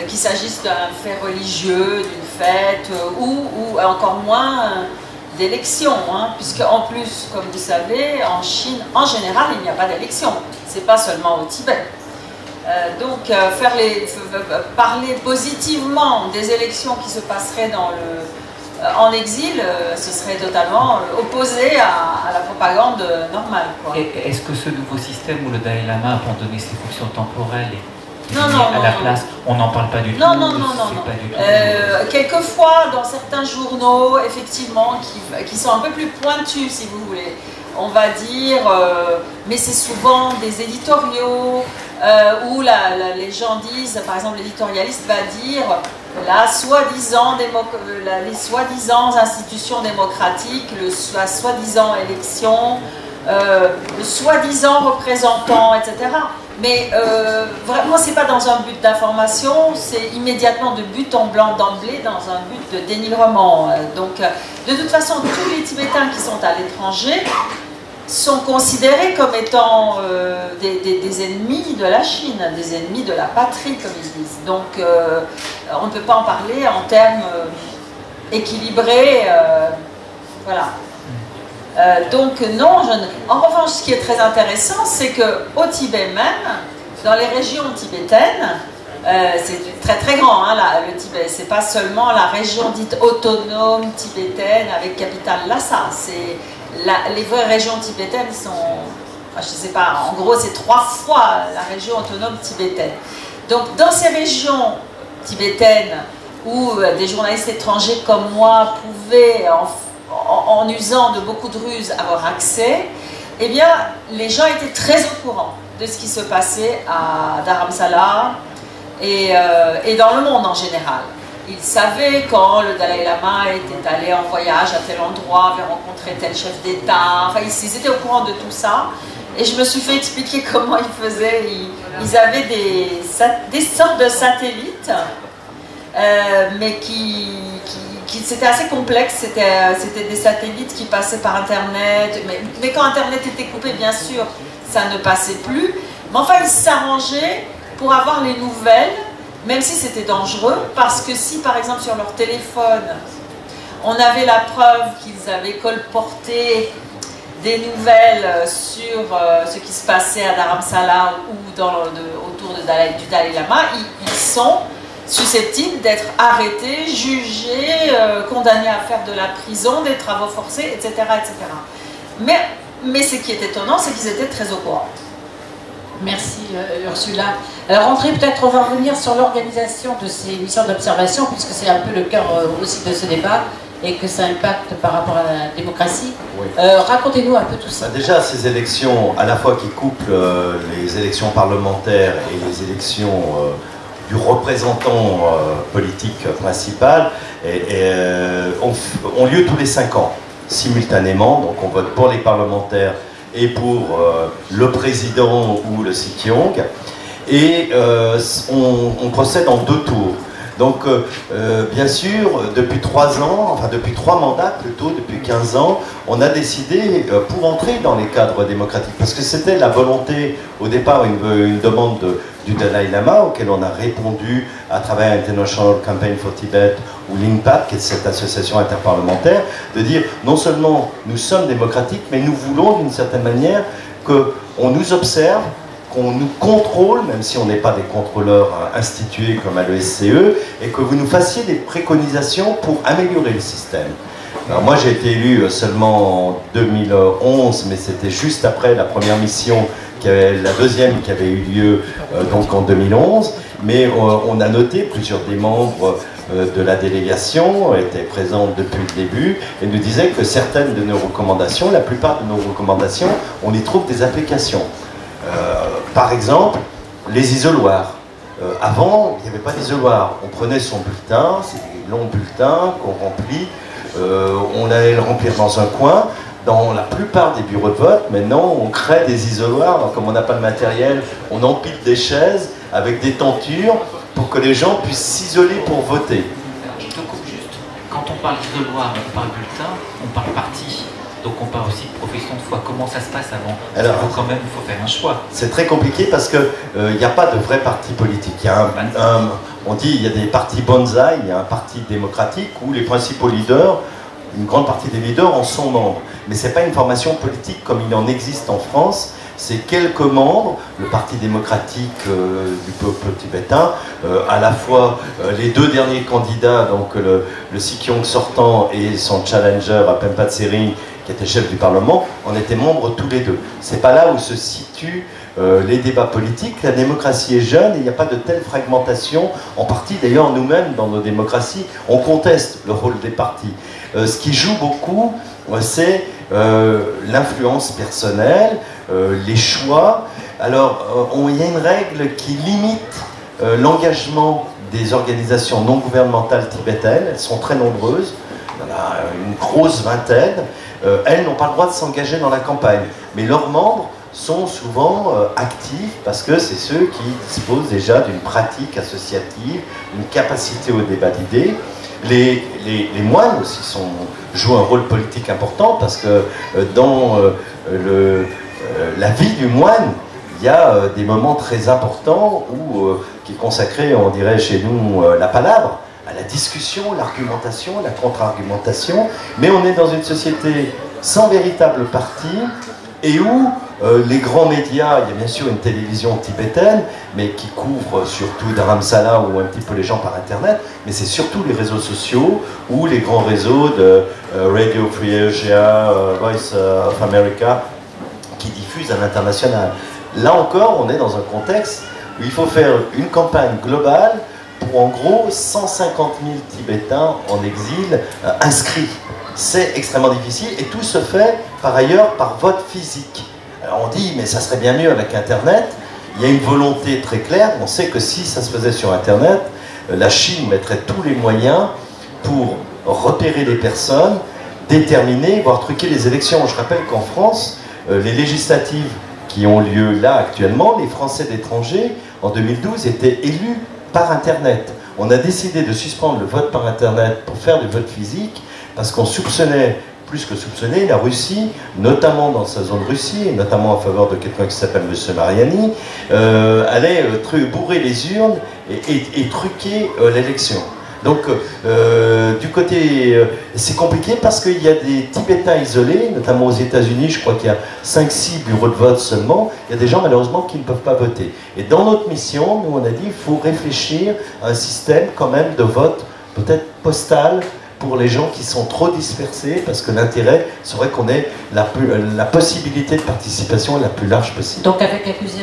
Qu'il s'agisse d'un fait religieux, d'une fête ou encore moins d'élections, puisque en plus, comme vous savez, en Chine, en général, il n'y a pas d'élection. C'est pas seulement au Tibet. Donc, parler positivement des élections qui se passeraient en exil, ce serait totalement opposé à la propagande normale. Est-ce que ce nouveau système où le Dalai Lama a abandonné ses fonctions temporelles Non, non, à la place. On n'en parle pas du tout. Non, non, non, non. Pas du tout. Quelquefois, dans certains journaux, effectivement, qui sont un peu plus pointus, si vous voulez, on va dire, mais c'est souvent des éditoriaux où les gens disent, par exemple, l'éditorialiste va dire les soi-disant institutions démocratiques, la soi-disant élection, le soi-disant représentant, etc. Mais vraiment, c'est pas dans un but d'information, c'est immédiatement de but en blanc d'emblée, dans un but de dénigrement. Donc, de toute façon, tous les Tibétains qui sont à l'étranger sont considérés comme étant des ennemis de la Chine, des ennemis de la patrie, comme ils disent. Donc, on ne peut pas en parler en termes équilibrés. Voilà. Donc non, en revanche, ce qui est très intéressant, c'est qu'au Tibet même, dans les régions tibétaines, c'est très très grand, hein, le Tibet, c'est pas seulement la région dite autonome tibétaine avec capitale Lhasa, les vraies régions tibétaines sont, je sais pas, en gros c'est 3 fois la région autonome tibétaine. Donc dans ces régions tibétaines où des journalistes étrangers comme moi pouvaient en usant de beaucoup de ruses, avoir accès, eh bien, les gens étaient très au courant de ce qui se passait à Dharamsala et dans le monde en général. Ils savaient quand le Dalai Lama était allé en voyage à tel endroit, avait rencontré tel chef d'État, enfin, ils étaient au courant de tout ça. Et je me suis fait expliquer comment ils faisaient. Ils avaient des sortes de satellites, mais c'était assez complexe, c'était des satellites qui passaient par Internet, mais quand Internet était coupé, bien sûr, ça ne passait plus. Mais enfin, ils s'arrangeaient pour avoir les nouvelles, même si c'était dangereux, parce que si, par exemple, sur leur téléphone, on avait la preuve qu'ils avaient colporté des nouvelles sur ce qui se passait à Dharamsala ou autour du Dalai Lama, ils sont susceptibles d'être arrêtés, jugés, condamnés à faire de la prison, des travaux forcés, etc. etc. Mais ce qui est étonnant, c'est qu'ils étaient très au courant. Merci Ursula. Alors André, peut-être on va revenir sur l'organisation de ces missions d'observation, puisque c'est un peu le cœur aussi de ce débat, et que ça impacte par rapport à la démocratie. Oui. Racontez-nous un peu tout ça. Déjà, ces élections, à la fois qui couplent les élections parlementaires et les élections du représentant politique principal, ont lieu tous les 5 ans, simultanément. Donc on vote pour les parlementaires et pour le président ou le Sikyong. Et on procède en 2 tours. Donc, bien sûr, depuis 3 ans, enfin depuis 3 mandats plutôt, depuis 15 ans, on a décidé, pour entrer dans les cadres démocratiques, parce que c'était la volonté, au départ, une demande du Dalai Lama, auquel on a répondu à travers International Campaign for Tibet ou l'INPAT, qui est cette association interparlementaire, de dire non seulement nous sommes démocratiques, mais nous voulons d'une certaine manière qu'on nous observe, qu'on nous contrôle, même si on n'est pas des contrôleurs institués comme à l'ESCE, et que vous nous fassiez des préconisations pour améliorer le système. Alors moi j'ai été élu seulement en 2011, mais c'était juste après la première mission, la deuxième qui avait eu lieu donc en 2011, mais on a noté, plusieurs des membres de la délégation étaient présents depuis le début et nous disaient que certaines de nos recommandations, la plupart de nos recommandations, on y trouve des applications. Par exemple, les isoloirs. Avant, il n'y avait pas d'isoloir. On prenait son bulletin, c'est des longs bulletins qu'on remplit. On allait le remplir dans un coin. Dans la plupart des bureaux de vote, maintenant, on crée des isoloirs. Donc, comme on n'a pas de matériel, on empile des chaises avec des tentures pour que les gens puissent s'isoler pour voter. Je te coupe juste. Quand on parle d'isoloir, on parle bulletin, on parle parti. Donc on parle aussi de profession de foi. Comment ça se passe avant? Alors, quand même, il faut faire un choix. C'est très compliqué parce qu'il n'y a pas de vrai parti politique. Il y a on dit il y a des partis bonsaï, il y a un parti démocratique où les principaux leaders, une grande partie des leaders en sont membres. Mais ce n'est pas une formation politique comme il en existe en France. C'est quelques membres, le Parti démocratique du peuple tibétain, à la fois les 2 derniers candidats, donc le Sikyong sortant et son challenger, Pempa Tsering, qui était chef du Parlement, en étaient membres tous les 2. C'est pas là où se situe les débats politiques. La démocratie est jeune et il n'y a pas de telle fragmentation. En partie, d'ailleurs, nous-mêmes, dans nos démocraties, on conteste le rôle des partis. Ce qui joue beaucoup, c'est l'influence personnelle, les choix. Alors, il y a une règle qui limite l'engagement des organisations non gouvernementales tibétaines. Elles sont très nombreuses, il y en a une grosse vingtaine. Elles n'ont pas le droit de s'engager dans la campagne, mais leurs membres sont souvent actifs parce que c'est ceux qui disposent déjà d'une pratique associative, d'une capacité au débat d'idées. Les moines aussi jouent un rôle politique important parce que dans la vie du moine, il y a des moments très importants qui est consacré, on dirait chez nous, la palabre, à la discussion, l'argumentation, la contre-argumentation, mais on est dans une société sans véritable parti et où les grands médias, il y a bien sûr une télévision tibétaine, mais qui couvre surtout Dharamsala ou un petit peu les gens par Internet, mais c'est surtout les réseaux sociaux ou les grands réseaux de Radio Free Asia, Voice of America, qui diffusent à l'international. Là encore, on est dans un contexte où il faut faire une campagne globale pour en gros 150 000 Tibétains en exil inscrits. C'est extrêmement difficile et tout se fait par ailleurs par vote physique. Alors on dit mais ça serait bien mieux avec Internet. Il y a une volonté très claire. On sait que si ça se faisait sur Internet, la Chine mettrait tous les moyens pour repérer les personnes, déterminer, voire truquer les élections. Je rappelle qu'en France, les législatives qui ont lieu là actuellement, les Français d'étrangers, en 2012, étaient élus par Internet. On a décidé de suspendre le vote par Internet pour faire du vote physique, parce qu'on soupçonnait, plus que soupçonnait, la Russie, notamment dans sa zone Russie, et notamment en faveur de quelqu'un qui s'appelle M. Mariani, allait bourrer les urnes et truquer l'élection. Donc, du côté, c'est compliqué parce qu'il y a des Tibétains isolés, notamment aux États-Unis, je crois qu'il y a 5-6 bureaux de vote seulement. Il y a des gens, malheureusement, qui ne peuvent pas voter. Et dans notre mission, nous, on a dit qu'il faut réfléchir à un système, quand même, de vote, peut-être postal, pour les gens qui sont trop dispersés, parce que l'intérêt serait qu'on ait la possibilité de participation la plus large possible. Donc avec accusé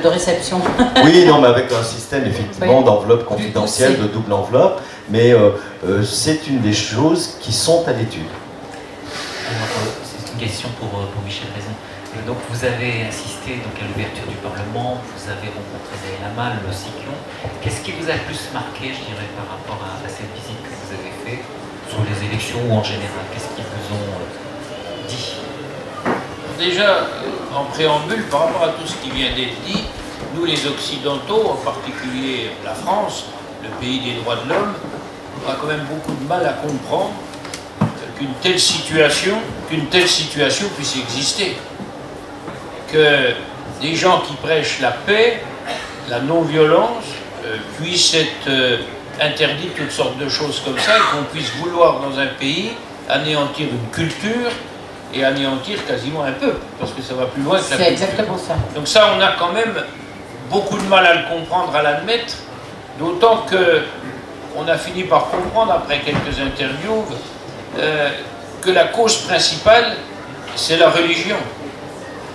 de réception. Oui, non, mais avec un système effectivement d'enveloppe confidentielle, de double enveloppe, mais c'est une des choses qui sont à l'étude. C'est une question pour Michel Raison. Donc vous avez assisté donc, à l'ouverture du Parlement, vous avez rencontré Dalai Lama, le Sikion. Qu'est-ce qui vous a le plus marqué, je dirais, par rapport à cette visite que vous avez faite sur les élections ou en général? Qu'est-ce qu'ils vous ont dit? Déjà, en préambule, par rapport à tout ce qui vient d'être dit, nous les Occidentaux, en particulier la France, le pays des droits de l'homme, on a quand même beaucoup de mal à comprendre qu'une telle situation puisse exister. Que des gens qui prêchent la paix, la non-violence, puissent être interdits toutes sortes de choses comme ça, et qu'on puisse vouloir dans un pays anéantir une culture et anéantir quasiment un peuple, parce que ça va plus loin que la culture. C'est exactement ça. Donc ça, on a quand même beaucoup de mal à le comprendre, à l'admettre, d'autant que on a fini par comprendre, après quelques interviews, que la cause principale, c'est la religion.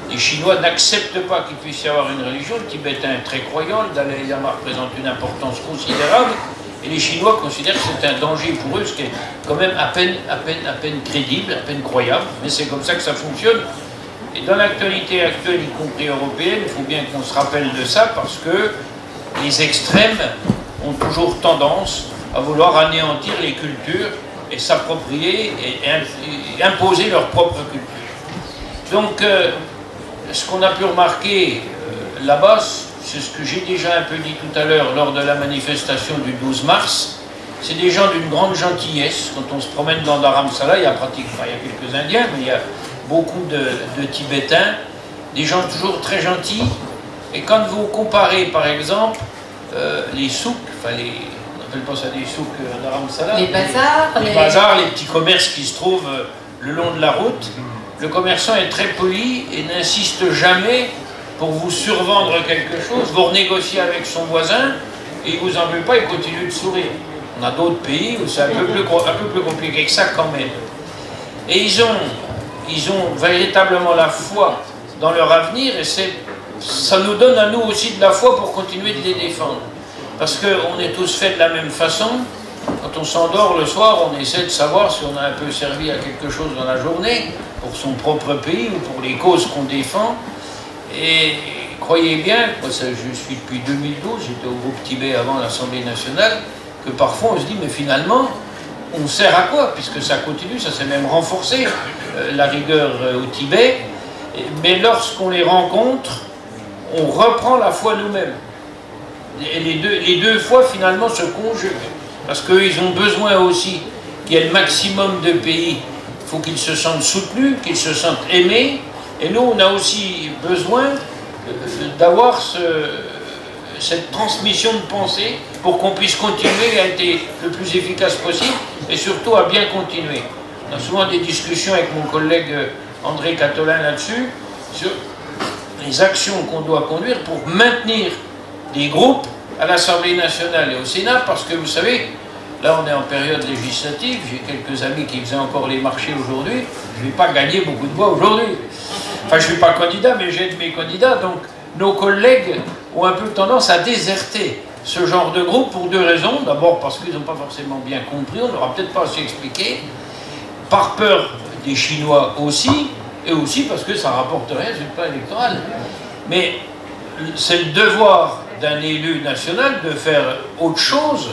Les Chinois n'acceptent pas qu'il puisse y avoir une religion. Le Tibétain est très croyant, le Dalai Lama représente une importance considérable, et les Chinois considèrent que c'est un danger pour eux, ce qui est quand même à peine crédible, à peine croyable, mais c'est comme ça que ça fonctionne. Et dans l'actualité actuelle, y compris européenne, il faut bien qu'on se rappelle de ça, parce que les extrêmes ont toujours tendance à vouloir anéantir les cultures et s'approprier et imposer leur propre culture. Donc, ce qu'on a pu remarquer là-bas, c'est ce que j'ai déjà un peu dit tout à l'heure lors de la manifestation du 12 mars, c'est des gens d'une grande gentillesse. Quand on se promène dans Dharamsala, il y a pratiquement, il y a quelques Indiens, mais il y a beaucoup de Tibétains, des gens toujours très gentils. Et quand vous comparez, par exemple, les souks, enfin on appelle pas ça des souks à Dharamsala, les bazars, les petits commerces qui se trouvent le long de la route, le commerçant est très poli et n'insiste jamais pour vous survendre quelque chose. Vous renégociez avec son voisin et il ne vous en veut pas, il continue de sourire. On a d'autres pays où c'est un peu plus compliqué que ça quand même. Et ils ont véritablement la foi dans leur avenir, et c'est ça nous donne à nous aussi de la foi pour continuer de les défendre. Parce qu'on est tous faits de la même façon. Quand on s'endort le soir, on essaie de savoir si on a un peu servi à quelque chose dans la journée, pour son propre pays ou pour les causes qu'on défend. Et croyez bien, moi je suis depuis 2012, j'étais au groupe Tibet avant l'Assemblée nationale, que parfois on se dit, mais finalement, on sert à quoi? Puisque ça continue, ça s'est même renforcé, la rigueur au Tibet. Mais lorsqu'on les rencontre, on reprend la foi nous-mêmes. Et les deux fois, finalement, se conjuguent. Parce qu'eux, ils ont besoin aussi qu'il y ait le maximum de pays. Il faut qu'ils se sentent soutenus, qu'ils se sentent aimés. Et nous, on a aussi besoin d'avoir cette transmission de pensée pour qu'on puisse continuer à être le plus efficace possible et surtout à bien continuer. On a souvent des discussions avec mon collègue André Catolin là-dessus, sur les actions qu'on doit conduire pour maintenir des groupes à l'Assemblée nationale et au Sénat, parce que vous savez, là on est en période législative, j'ai quelques amis qui faisaient encore les marchés aujourd'hui, je ne vais pas gagner beaucoup de voix aujourd'hui. Enfin, je ne suis pas candidat, mais j'aide mes candidats, donc nos collègues ont un peu tendance à déserter ce genre de groupe pour deux raisons. D'abord parce qu'ils n'ont pas forcément bien compris, on n'aura peut-être pas assez expliqué, par peur des Chinois aussi, et aussi parce que ça ne rapporte rien sur le plan électoral. Mais c'est le devoir d'un élu national de faire autre chose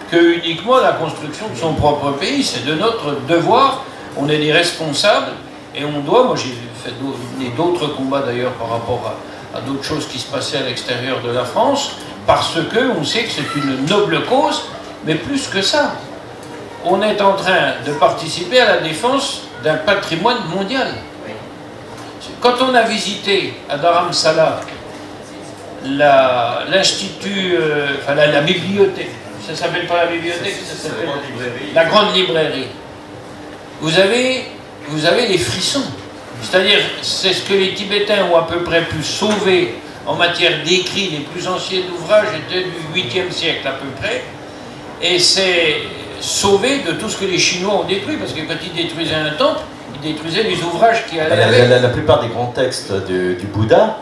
que uniquement la construction de son propre pays. C'est de notre devoir, on est des responsables, et on doit, moi j'ai fait d'autres combats d'ailleurs par rapport à d'autres choses qui se passaient à l'extérieur de la France, parce qu'on sait que c'est une noble cause, mais plus que ça, on est en train de participer à la défense d'un patrimoine mondial. Quand on a visité à Dharamsala l'institut, enfin la bibliothèque, ça s'appelle pas la bibliothèque, ça s'appelle la grande librairie, vous avez les frissons. C'est-à-dire, c'est ce que les Tibétains ont à peu près pu sauver en matière d'écrits. Les plus anciens ouvrages étaient du 8e siècle à peu près. Et c'est sauvé de tout ce que les Chinois ont détruit, parce que quand ils détruisaient un temple, ils détruisaient les ouvrages qui allaient avec. La plupart des grands textes du Bouddha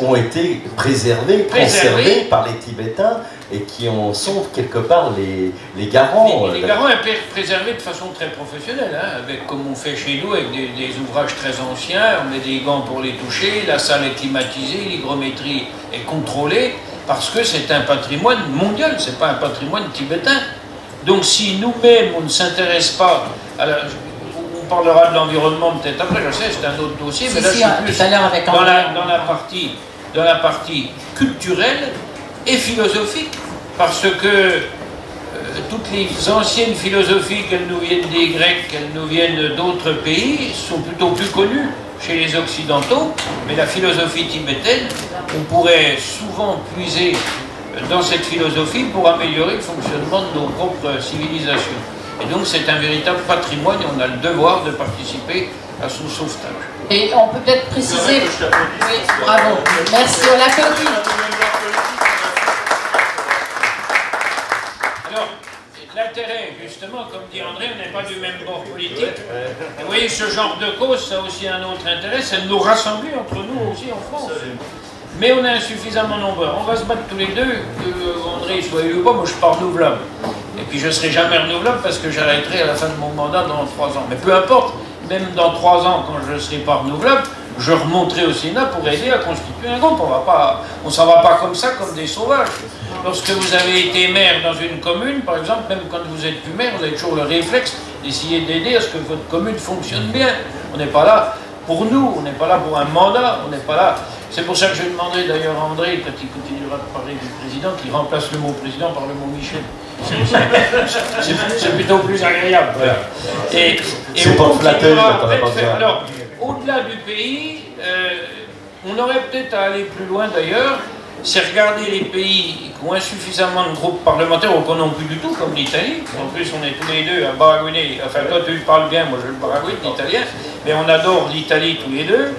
ont été préservés, conservés par les Tibétains et qui en sont quelque part les garants. Les garants sont préservés de façon très professionnelle, hein, avec, comme on fait chez nous, avec des ouvrages très anciens, on met des gants pour les toucher, la salle est climatisée, l'hygrométrie est contrôlée, parce que c'est un patrimoine mondial, c'est pas un patrimoine tibétain. Donc si nous-mêmes on ne s'intéresse pas à la... On parlera de l'environnement peut-être après, je sais, c'est un autre dossier, mais là je suis plus dans la partie culturelle et philosophique, parce que toutes les anciennes philosophies, qu'elles nous viennent des Grecs, qu'elles nous viennent d'autres pays, sont plutôt plus connues chez les Occidentaux, mais la philosophie tibétaine, on pourrait souvent puiser dans cette philosophie pour améliorer le fonctionnement de nos propres civilisations. Et donc c'est un véritable patrimoine et on a le devoir de participer à son sauvetage. Et on peut peut-être préciser... Oui, bravo. Merci, on l'applaudit. Alors, l'intérêt, justement, comme dit André, on n'est pas du même bord politique. Et vous voyez, ce genre de cause, ça a aussi un autre intérêt, c'est de nous rassembler entre nous aussi en France. Mais on est insuffisamment nombreux. On va se battre tous les deux, que André soit élu ou pas, moi je suis pas renouvelable. Et puis je ne serai jamais renouvelable parce que j'arrêterai à la fin de mon mandat dans 3 ans. Mais peu importe, même dans 3 ans, quand je ne serai pas renouvelable, je remonterai au Sénat pour aider à constituer un groupe. On ne s'en va pas comme ça, comme des sauvages. Lorsque vous avez été maire dans une commune, par exemple, même quand vous n'êtes plus maire, vous avez toujours le réflexe d'essayer d'aider à ce que votre commune fonctionne bien. On n'est pas là pour nous, on n'est pas là pour un mandat, on n'est pas là... C'est pour ça que je demanderai d'ailleurs à André, quand il continuera de parler du président, qu'il remplace le mot président par le mot Michel. C'est plutôt plus agréable. Voilà. Et c'est pas flatté, alors, au-delà du pays, on aurait peut-être à aller plus loin d'ailleurs, c'est regarder les pays qui ont insuffisamment de groupes parlementaires ou qu'on n'en plus du tout, comme l'Italie. En plus, on est tous les deux à baragouiner. Enfin, toi, tu parles bien, moi je le baragouine, l'italien. Mais on adore l'Italie tous les deux,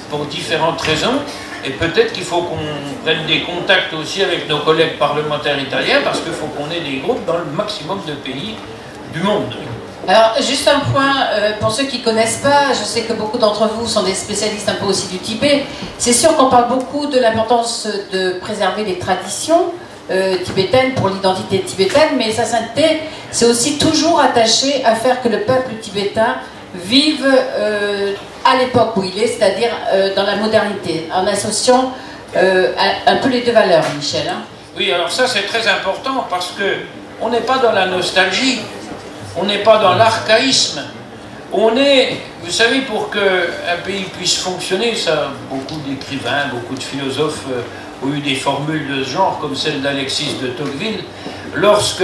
pour différentes raisons. Et peut-être qu'il faut qu'on prenne des contacts aussi avec nos collègues parlementaires italiens, parce qu'il faut qu'on ait des groupes dans le maximum de pays du monde. Alors, juste un point, pour ceux qui ne connaissent pas, je sais que beaucoup d'entre vous sont des spécialistes un peu aussi du Tibet. C'est sûr qu'on parle beaucoup de l'importance de préserver les traditions tibétaines pour l'identité tibétaine, mais sa sainteté, c'est aussi toujours attaché à faire que le peuple tibétain vive à l'époque où il est, c'est-à-dire dans la modernité, en associant un peu les deux valeurs, Michel. Hein. Oui, alors ça c'est très important parce que on n'est pas dans la nostalgie, on n'est pas dans l'archaïsme. On est, vous savez, pour qu'un pays puisse fonctionner, ça, beaucoup d'écrivains, beaucoup de philosophes ont eu des formules de ce genre, comme celle d'Alexis de Tocqueville. Lorsque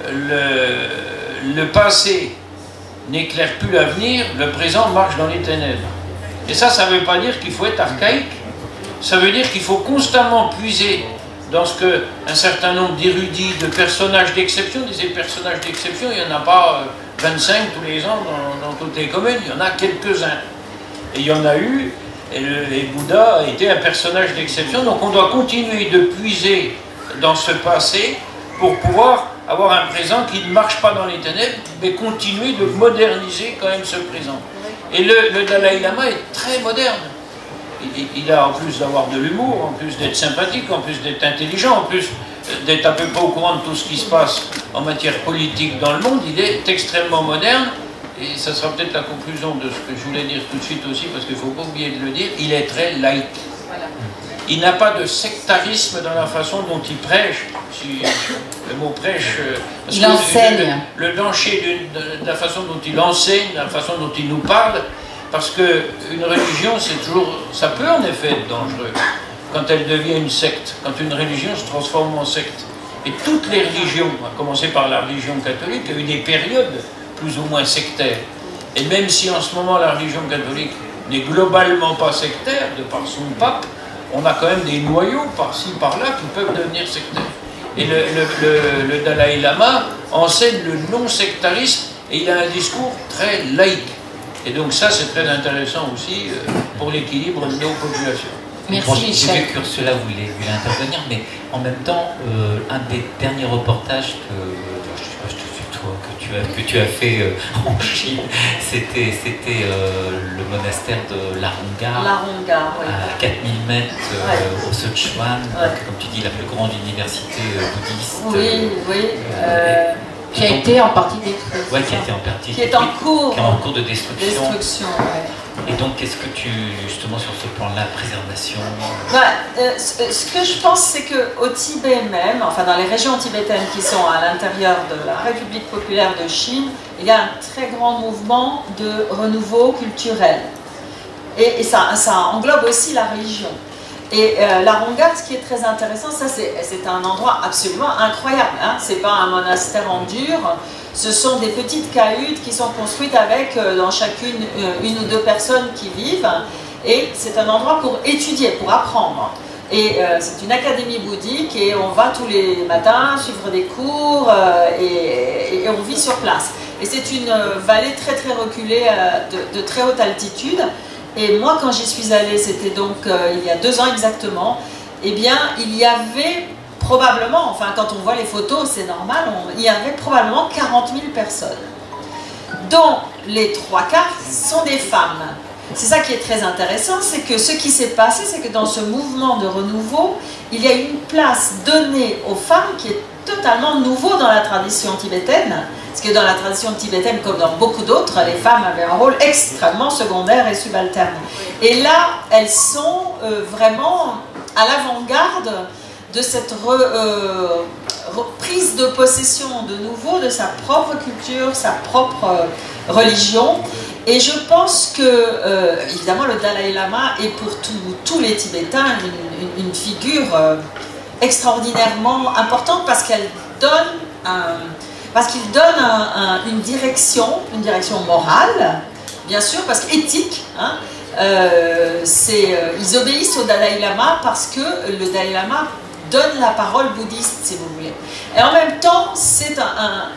le passé n'éclaire plus l'avenir, le présent marche dans les ténèbres. Et ça ne veut pas dire qu'il faut être archaïque. Ça veut dire qu'il faut constamment puiser dans ce qu'un certain nombre d'érudits, de personnages d'exception, des personnages d'exception, il n'y en a pas 25 tous les ans dans toutes les communes, il y en a quelques-uns. Et il y en a eu, et Bouddha a été un personnage d'exception, donc on doit continuer de puiser dans ce passé pour pouvoir avoir un présent qui ne marche pas dans les ténèbres, mais continuer de moderniser quand même ce présent. Et le Dalai Lama est très moderne. Il a, en plus d'avoir de l'humour, en plus d'être sympathique, en plus d'être intelligent, en plus d'être à peu près au courant de tout ce qui se passe en matière politique dans le monde, il est extrêmement moderne. Et ça sera peut-être la conclusion de ce que je voulais dire tout de suite aussi, parce qu'il ne faut pas oublier de le dire, il est très laïque. Voilà. Il n'a pas de sectarisme dans la façon dont il prêche. Si le mot prêche... Il enseigne. Le danger de la façon dont il enseigne, de la façon dont il nous parle, parce qu'une religion, c'est toujours... Ça peut en effet être dangereux quand elle devient une secte, quand une religion se transforme en secte. Et toutes les religions, à commencer par la religion catholique, a eu des périodes plus ou moins sectaires. Et même si en ce moment la religion catholique n'est globalement pas sectaire, de par son pape, on a quand même des noyaux par-ci, par-là qui peuvent devenir sectaires. Et le Dalai Lama enseigne le non-sectarisme et il a un discours très laïque. Et donc ça, c'est très intéressant aussi pour l'équilibre de nos populations. Merci bon, Michel. J'ai vu qu'Ursula voulait intervenir, mais en même temps, un des derniers reportages que tu as fait en Chine, c'était le monastère de Larongga, oui. à 4000 mètres au Sichuan, comme tu dis, la plus grande université bouddhiste. Oui. Qui a été en partie détruite. Oui, qui a été en partie qui est en cours, de destruction. Ouais. Et donc, qu'est-ce que tu, justement, sur ce plan-là, préservation ce que je pense, c'est qu'au Tibet même, enfin dans les régions tibétaines qui sont à l'intérieur de la République populaire de Chine, il y a un très grand mouvement de renouveau culturel. Et ça englobe aussi la religion. Et Larongga, ce qui est très intéressant, ça c'est un endroit absolument incroyable. Hein. Ce n'est pas un monastère en dur, ce sont des petites cahutes qui sont construites avec dans chacune une ou deux personnes qui vivent. Et c'est un endroit pour étudier, pour apprendre. Et c'est une académie bouddhique et on va tous les matins suivre des cours et on vit sur place. Et c'est une vallée très très reculée de très haute altitude. Et moi, quand j'y suis allée, c'était donc il y a 2 ans exactement, eh bien, il y avait probablement, enfin, quand on voit les photos, c'est normal, il y avait probablement 40 000 personnes, dont les 3 quarts sont des femmes. C'est ça qui est très intéressant, c'est que ce qui s'est passé, c'est que dans ce mouvement de renouveau, il y a une place donnée aux femmes qui est totalement nouveau dans la tradition tibétaine. Parce que dans la tradition tibétaine, comme dans beaucoup d'autres, les femmes avaient un rôle extrêmement secondaire et subalterne. Et là, elles sont vraiment à l'avant-garde de cette prise de possession de nouveau de sa propre culture, sa propre religion. Et je pense que, évidemment, le Dalai Lama est pour tous les Tibétains une figure extraordinairement importante parce qu'elle donne qu'il donne une direction morale, bien sûr, parce qu'éthique, hein, ils obéissent au Dalai Lama parce que le Dalai Lama donne la parole bouddhiste, si vous voulez. Et en même temps, c'est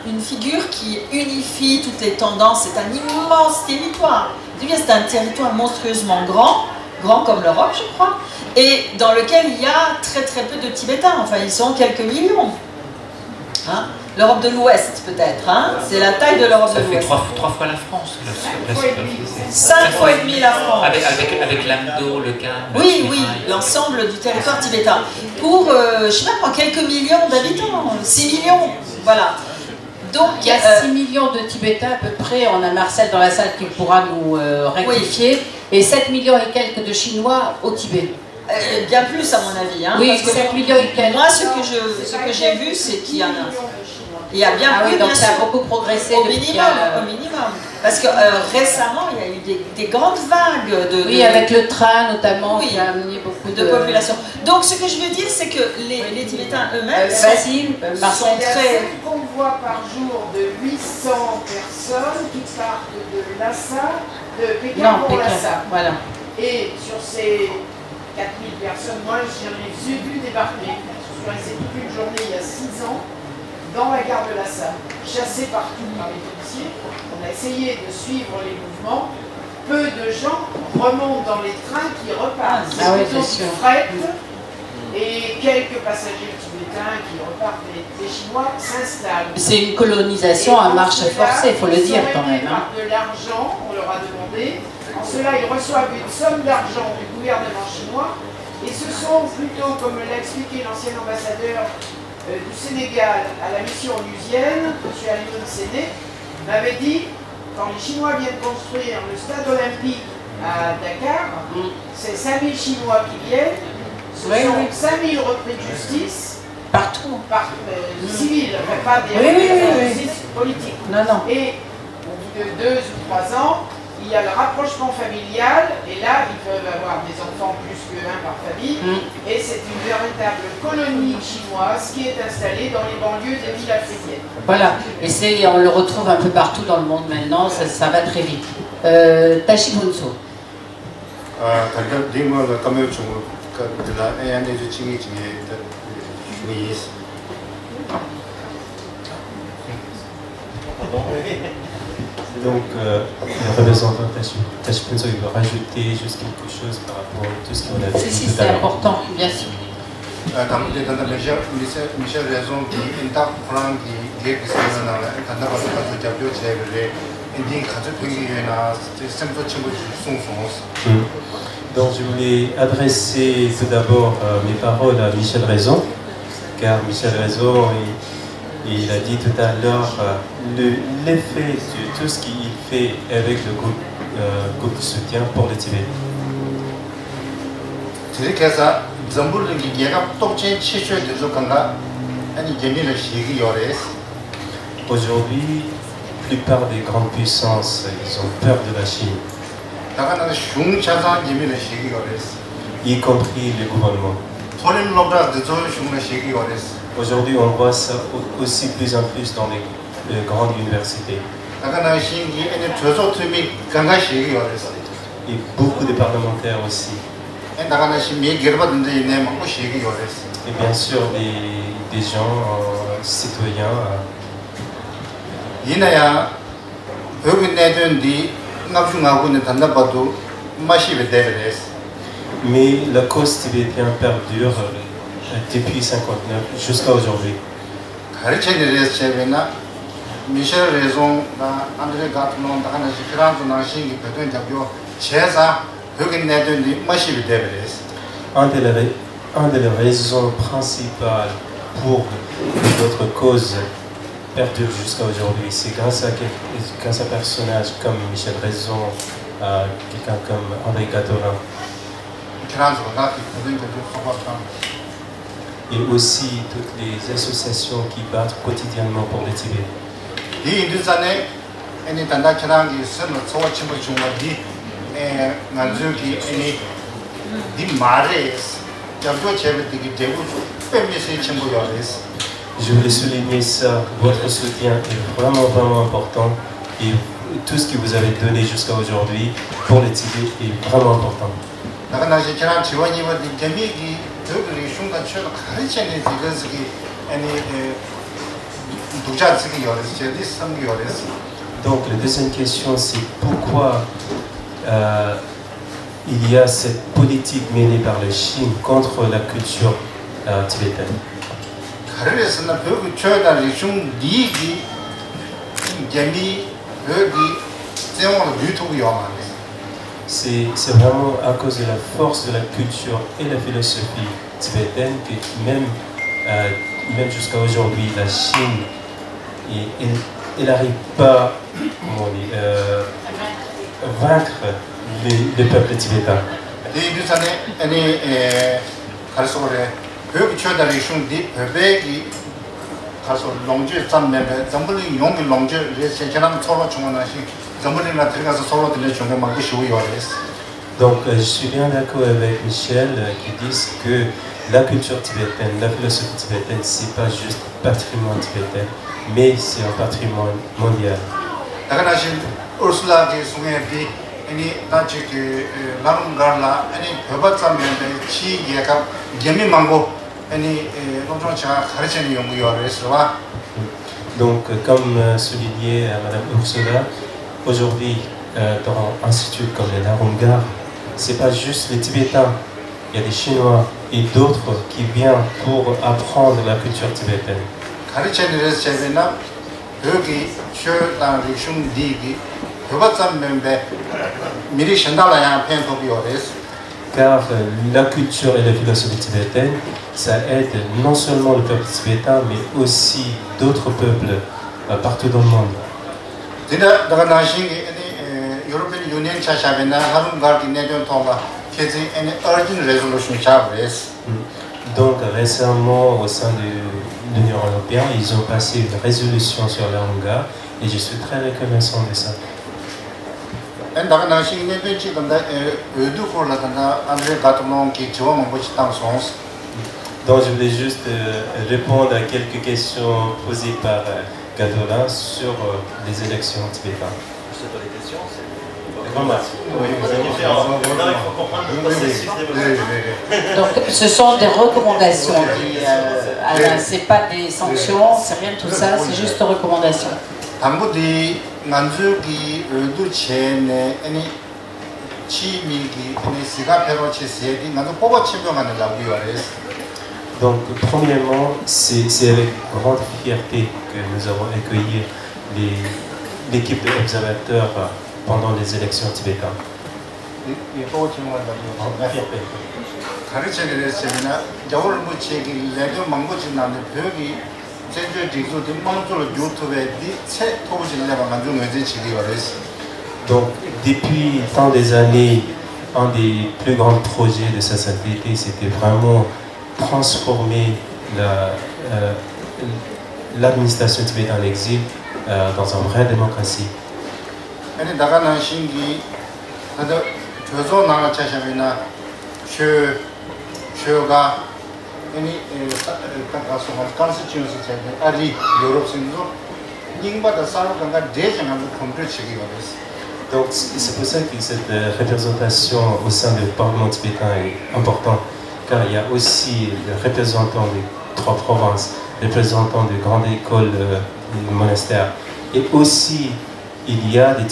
une figure qui unifie toutes les tendances, c'est un immense territoire. C'est un territoire monstrueusement grand comme l'Europe, je crois, et dans lequel il y a très très peu de Tibétains, enfin ils sont quelques millions. Hein. l'Europe de l'Ouest peut-être, hein? C'est la taille de l'Europe de Ça fait l'Ouest. 3 fois la France. 5 fois et demi la France. Avec l'Amdo, le Khan. Oui, oui, l'ensemble du territoire tibétain. Pour, je sais pas, quelques millions d'habitants, 6 millions, voilà. Donc, il y a 6 millions de Tibétains à peu près, on a Marcel dans la salle qui pourra nous rectifier, et 7 millions et quelques de Chinois au Tibet. Bien plus à mon avis. Hein, oui, parce que 7 millions et quelques. Moi, ce que j'ai vu, c'est qu'il y en a. Il y a bien plus, donc bien ça sûr, a beaucoup progressé au minimum. Parce que récemment, il y a eu des grandes vagues de... Oui, avec le train notamment, oui, qui a amené beaucoup de population. Donc ce que je veux dire, c'est que les Tibétains eux-mêmes sont très... un convoi par jour de 800 personnes qui partent de Lhasa, de Pékin pour Lhasa. Voilà. Et sur ces 4000 personnes, moi j'en ai vu débarquer. Je suis restée toute une journée il y a 6 ans dans la gare de Lhasa, chassés partout par les policiers. On a essayé de suivre les mouvements. Peu de gens remontent dans les trains qui repartent. Ah oui, c'est fret et quelques passagers tibétains qui repartent. Les Chinois s'installent. C'est une colonisation à marche forcée, il faut le dire quand même. Hein. De l'argent, on leur a demandé. En cela, ils reçoivent une somme d'argent du gouvernement chinois. Et ce sont plutôt, comme l'a expliqué l'ancien ambassadeur du Sénégal à la mission onusienne, M. Alioune Séné, m'avait dit, quand les Chinois viennent construire le stade olympique à Dakar, c'est 5000 Chinois qui viennent, ce sont 5000 repris de justice, partout, civils, pas des repris de justice politiques. Et au bout de 2 ou 3 ans, il y a le rapprochement familial, et là, ils peuvent avoir des enfants plus qu'un par famille, et c'est une véritable colonie chinoise qui est installée dans les banlieues des villes africaines. Voilà, et on le retrouve un peu partout dans le monde maintenant, ça va très vite. Tashi Bunso. Donc, le représentant Tashi Bunso, il veut rajouter juste quelque chose par rapport à tout ce qu'on a dit. Si, c'est important, bien sûr. Michel raison qui est en train de dire que c'est un Donc je voulais adresser tout d'abord mes paroles à Michel Raison, car Michel Raison, il a dit tout à l'heure l'effet de tout ce qu'il fait avec le groupe de soutien pour le Tibet. Aujourd'hui, la plupart des grandes puissances, ils ont peur de la Chine, y compris le gouvernement. Aujourd'hui, on voit ça aussi plus en plus dans les grandes universités. Et beaucoup de parlementaires aussi. Et bien sûr, des gens, citoyens. Mais la cause tibétaine perdure depuis 1959 jusqu'à aujourd'hui. Michel Raison, André Gattenon, une des raisons principales pour que notre cause perdure jusqu'à aujourd'hui, c'est grâce à un personnage comme Michel Raison, quelqu'un comme André Gattenon. Et aussi toutes les associations qui battent quotidiennement pour le Tibet. Je voulais souligner ça, votre soutien est vraiment important et tout ce que vous avez donné jusqu'à aujourd'hui pour le Tibet est vraiment important. Donc la deuxième question, c'est pourquoi il y a cette politique menée par la Chine contre la culture tibétaine. 가르에서는 그 최다 리중 리기 재미 여기 세월을 유튜브 영화네. C'est vraiment à cause de la force de la culture et la philosophie tibétaine que même jusqu'à aujourd'hui, la Chine, elle n'arrive pas à vaincre le peuple tibétain. Donc je suis bien d'accord avec Michel qui dit que la culture tibétaine, la philosophie tibétaine, c'est pas juste patrimoine tibétain, mais c'est un patrimoine mondial. Donc, comme soulignait Madame Ursula, aujourd'hui, dans un institut comme le Narumgar, c'est pas juste les Tibétains, il y a des Chinois et d'autres qui viennent pour apprendre la culture tibétaine. Car la culture et la philosophie tibétaine, ça aide non seulement le peuple tibétain, mais aussi d'autres peuples partout dans le monde. Donc récemment, au sein de l'Union européenne, ils ont passé une résolution sur la Hongrie et je suis très reconnaissant de ça. Donc je voulais juste répondre à quelques questions posées par Gadolin sur les élections tibétaines. C'est pas des questions, c'est des remarques. Oui, il faut comprendre le processus d'évolution. Donc ce sont des recommandations. C'est pas des sanctions, c'est rien de tout ça, c'est juste des recommandations. Donc, premièrement, c'est avec grande fierté que nous avons accueilli l'équipe d'observateurs pendant les élections tibétaines. Donc, depuis tant des années, un des plus grands projets de Sasantété, c'était vraiment transformer l'administration tibétaine en exil dans une vraie démocratie. Donc c'est pour ça que cette représentation au sein du Parlement tibétain est importante, car il y a aussi des représentants des 3 provinces, des représentants de grandes écoles monastères, et aussi il y a des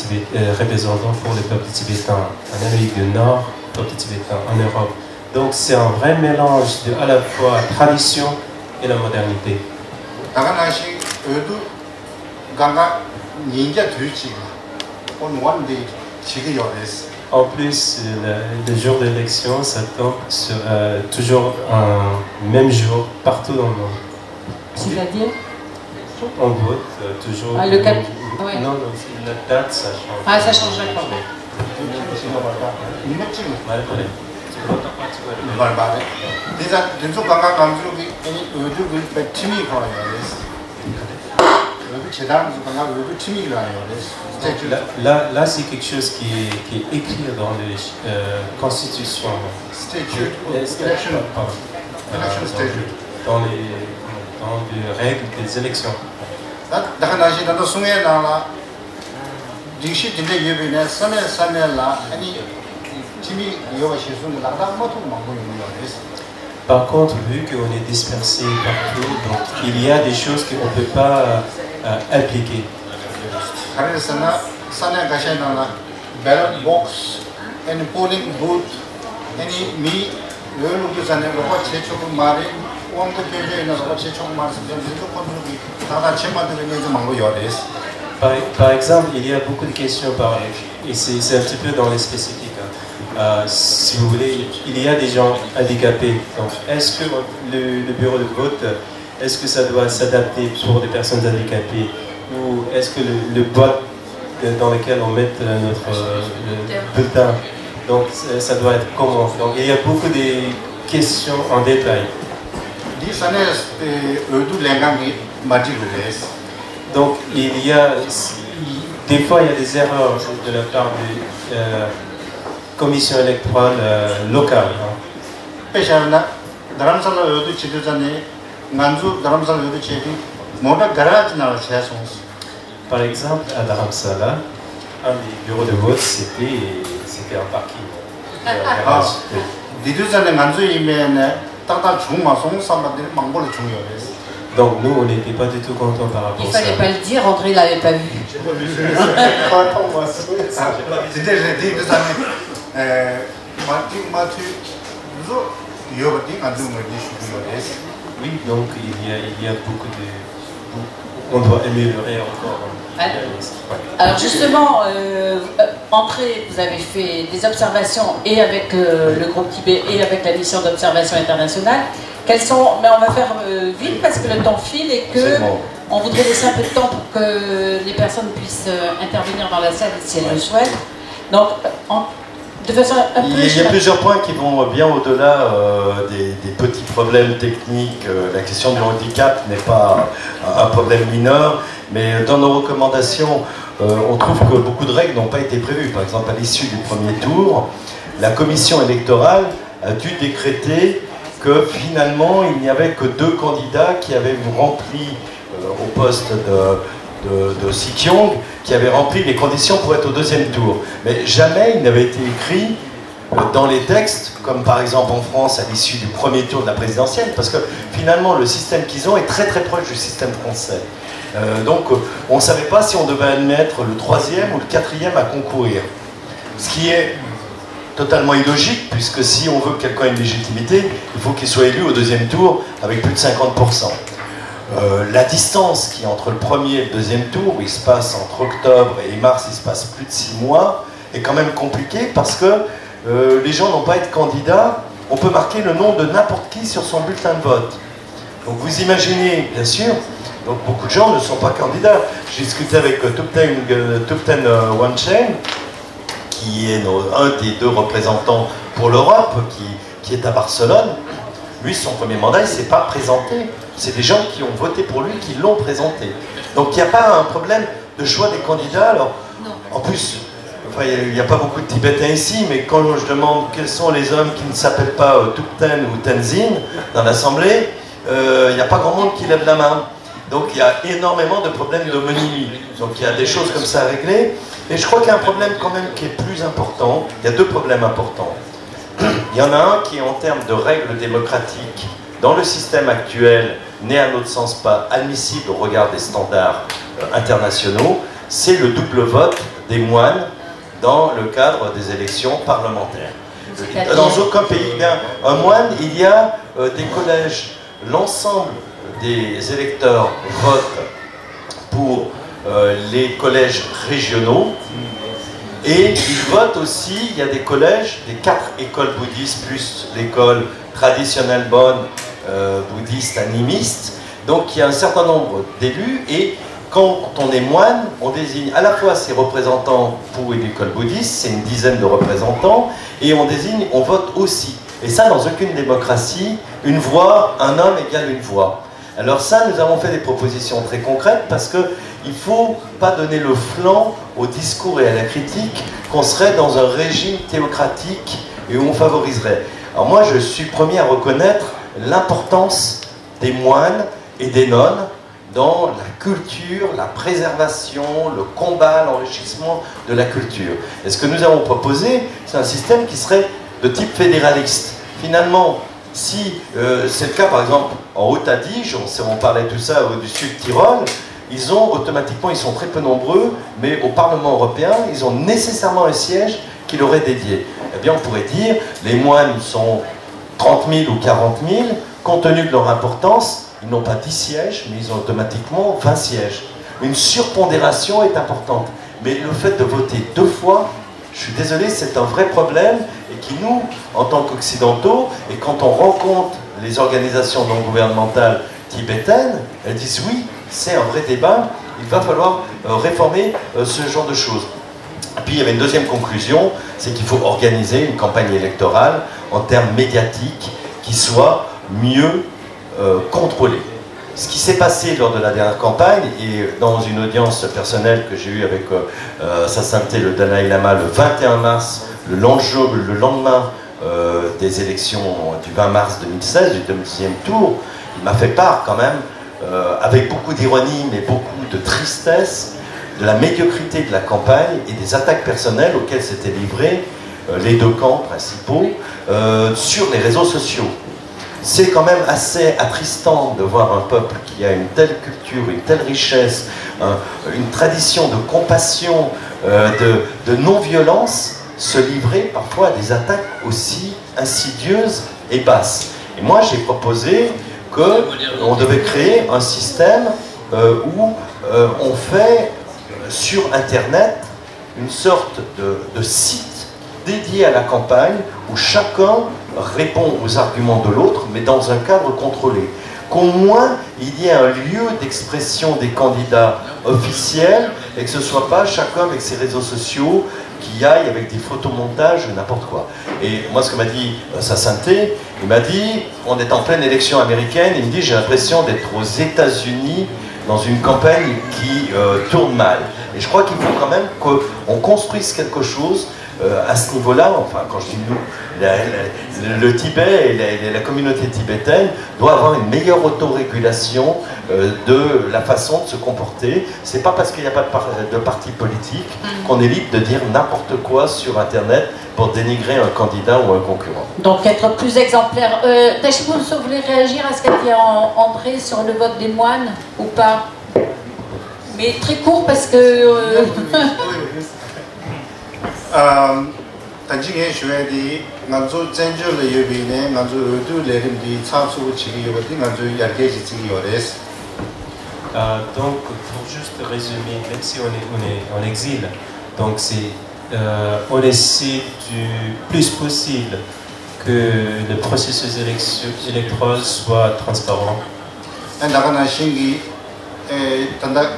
représentants pour le peuple tibétain en Amérique du Nord, le peuple tibétain en Europe. Donc c'est un vrai mélange de à la fois la tradition et la modernité. En plus, le jour de l'élection, ça tombe sur, toujours un même jour partout dans le monde. C'est-à-dire on vote toujours. Ah, le 4 oui. Non, la date, ça change. Ah, ça changerait pas. Là c'est quelque chose qui est écrit dans la Constitution. Dans les règles des élections. Par contre, vu qu'on est dispersé partout, donc il y a des choses qu'on ne peut pas appliquer. Ballot box, any polling booth, any me, 왕국 경제에 나서 같이 총 말씀드리는 조건 다 같이 만드는 게 망고 요리스. Par exemple, il y a beaucoup de questions, et c'est un petit peu dans les spécifiques. Si vous voulez, il y a des gens handicapés. Donc, est-ce que le bureau de vote, est-ce que ça doit s'adapter pour des personnes handicapées, ou est-ce que le boîte dans lequel on met notre bulletin, donc ça doit être comment? Donc, il y a beaucoup de questions en détail. Donc, il y a, des fois, il y a des erreurs de la part de commission électorale locale. Par exemple, à Dharamsala, un des bureaux de vote, c'était un parking. Donc nous, on n'était pas du tout contents par rapport à ça. Il fallait pas le dire, André l'avait pas vu. Oui, donc il y a beaucoup de... On doit améliorer encore. Alors justement, André, vous avez fait des observations et avec le groupe Tibet et avec la mission d'observation internationale. Quelles sont, mais on va faire vite parce que le temps file et que on voudrait laisser un peu de temps pour que les personnes puissent intervenir dans la salle si elles le souhaitent. Donc, de façon un peu... Il y a plusieurs points qui vont bien au-delà des petits problèmes techniques. La question du handicap n'est pas un problème mineur, mais dans nos recommandations, on trouve que beaucoup de règles n'ont pas été prévues. Par exemple, à l'issue du premier tour, la commission électorale a dû décréter que finalement, il n'y avait que 2 candidats qui avaient rempli au poste de Sikyong, qui avaient rempli les conditions pour être au 2e tour. Mais jamais il n'avait été écrit dans les textes, comme par exemple en France à l'issue du premier tour de la présidentielle, parce que finalement le système qu'ils ont est très très proche du système français. Donc on ne savait pas si on devait admettre le 3e ou le 4e à concourir. Ce qui est totalement illogique, puisque si on veut que quelqu'un ait une légitimité, il faut qu'il soit élu au 2e tour avec plus de 50%. La distance qui est entre le premier et le 2e tour, où il se passe entre octobre et mars, il se passe plus de 6 mois, est quand même compliquée parce que les gens n'ont pas à être candidats, on peut marquer le nom de n'importe qui sur son bulletin de vote. Donc vous imaginez, bien sûr, donc beaucoup de gens ne sont pas candidats. J'ai discuté avec Tupten Wanchen, qui est un des 2 représentants pour l'Europe, qui est à Barcelone. Lui, son premier mandat, il ne s'est pas présenté. C'est des gens qui ont voté pour lui, qui l'ont présenté. Donc il n'y a pas un problème de choix des candidats. Alors, en plus, enfin, il n'y a pas beaucoup de Tibétains ici, mais quand je demande quels sont les hommes qui ne s'appellent pas Tupten ou Tenzin dans l'Assemblée, il n'y a pas grand monde qui lève la main. Donc il y a énormément de problèmes d'homonymie. Donc il y a des choses comme ça à régler. Et je crois qu'il y a un problème quand même qui est plus important. Il y a 2 problèmes importants. Il y en a un qui est en termes de règles démocratiques. Dans le système actuel, n'est à notre sens pas admissible au regard des standards internationaux, c'est le double vote des moines dans le cadre des élections parlementaires. Dans aucun pays, bien, un moine, il y a des collèges, l'ensemble des électeurs votent pour les collèges régionaux, et ils votent aussi, il y a des collèges, des 4 écoles bouddhistes plus l'école traditionnelle bonne bouddhiste animiste. Donc il y a un certain nombre d'élus, et quand on est moine, on désigne à la fois ses représentants pour l'école bouddhiste, c'est une dizaine de représentants, et on vote aussi. Et ça, dans aucune démocratie, une voix, un homme égale une voix. Alors ça, nous avons fait des propositions très concrètes parce qu'il ne faut pas donner le flanc au discours et à la critique qu'on serait dans un régime théocratique et où on favoriserait. Alors moi, je suis premier à reconnaître l'importance des moines et des nonnes dans la culture, la préservation, le combat, l'enrichissement de la culture. Et ce que nous avons proposé, c'est un système qui serait de type fédéraliste. Finalement, si c'est le cas par exemple en Haute-Adige, on parlait tout ça du sud Tyrol, ils sont très peu nombreux, mais au Parlement européen, ils ont nécessairement un siège qui leur est dédié. Eh bien on pourrait dire, les moines sont 30 000 ou 40 000, compte tenu de leur importance, ils n'ont pas 10 sièges, mais ils ont automatiquement 20 sièges. Une surpondération est importante. Mais le fait de voter 2 fois, je suis désolé, c'est un vrai problème et qui nous, en tant qu'occidentaux, et quand on rencontre les organisations non gouvernementales tibétaines, elles disent oui, c'est un vrai débat, il va falloir réformer ce genre de choses. Et puis il y avait une deuxième conclusion, c'est qu'il faut organiser une campagne électorale en termes médiatiques qui soit mieux contrôlée. Ce qui s'est passé lors de la dernière campagne, et dans une audience personnelle que j'ai eue avec Sa Sainteté le Dalai Lama le 21 mars, le lendemain des élections du 20 mars 2016, du deuxième tour, il m'a fait part quand même, avec beaucoup d'ironie mais beaucoup de tristesse, de la médiocrité de la campagne et des attaques personnelles auxquelles s'étaient livrés les deux camps principaux sur les réseaux sociaux. C'est quand même assez attristant de voir un peuple qui a une telle culture, une telle richesse, une tradition de compassion, de non-violence, se livrer parfois à des attaques aussi insidieuses et basses. Et moi j'ai proposé qu'on devait créer un système où on fait sur Internet une sorte de site dédié à la campagne où chacun répond aux arguments de l'autre, mais dans un cadre contrôlé. Qu'au moins, il y ait un lieu d'expression des candidats officiels et que ce ne soit pas chacun avec ses réseaux sociaux qui aille avec des photomontages ou n'importe quoi. Et moi, ce que m'a dit Sa Sainteté, il m'a dit, on est en pleine élection américaine, il me dit, j'ai l'impression d'être aux États-Unis dans une campagne qui tourne mal. Et je crois qu'il faut quand même qu'on construise quelque chose à ce niveau-là. Enfin, quand je dis nous, le Tibet et la communauté tibétaine doivent avoir une meilleure autorégulation de la façon de se comporter. C'est pas parce qu'il n'y a pas de parti politique qu'on est libre de dire n'importe quoi sur Internet pour dénigrer un candidat ou un concurrent. Donc être plus exemplaire. Tachibou, vous voulez réagir à ce qu'a dit André sur le vote des moines ou pas? Mais très court parce que... 단지게 주에디 난조 전주를 예비네 난조 의도 레림디 참수 치기 요거디 난조 yargeji 치기 요레스. Donc pour juste résumer, même si on est en exil, donc on essaie du plus possible que le processus électoral soit transparent. 나가나 신기 단다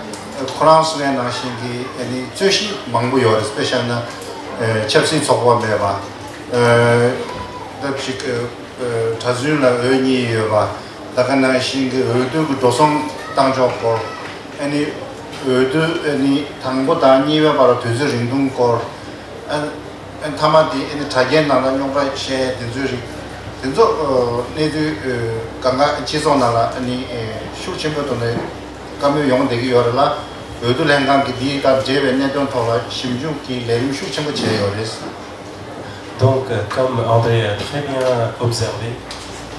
프랑스에 나신기 아니 최신 망부 요레 스페셜나 첩신 속과 매바 답식 자주나 의니와 나가나 신기 의도 도성 당적고 아니 의도 아니 당고 다니와 바로 되저 링동고 안 타마디 아니 자겐 나는 용바 체 되저리 된저 내도 강가 지소나라 아니 슈침부터네 가면 용되기 요라라 의도 랭강기 디가 제베네돈 토라 심중기 레림슈 첨부 제요레스. Donc comme André a très bien observé,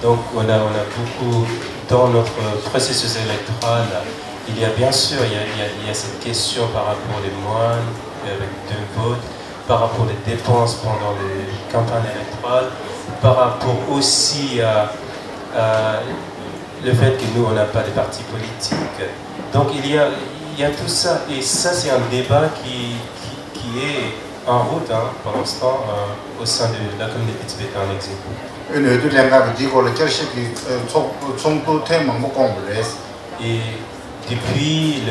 donc on a beaucoup dans notre processus électoral, il y a bien sûr il y a cette question par rapport aux moines avec 2 votes, par rapport aux dépenses pendant les campagnes électorales, par rapport aussi à le fait que nous on n'a pas de partis politiques. Donc il y a tout ça, et ça c'est un débat qui est en route pour l'instant au sein de la communauté tibétaine en exil. Et depuis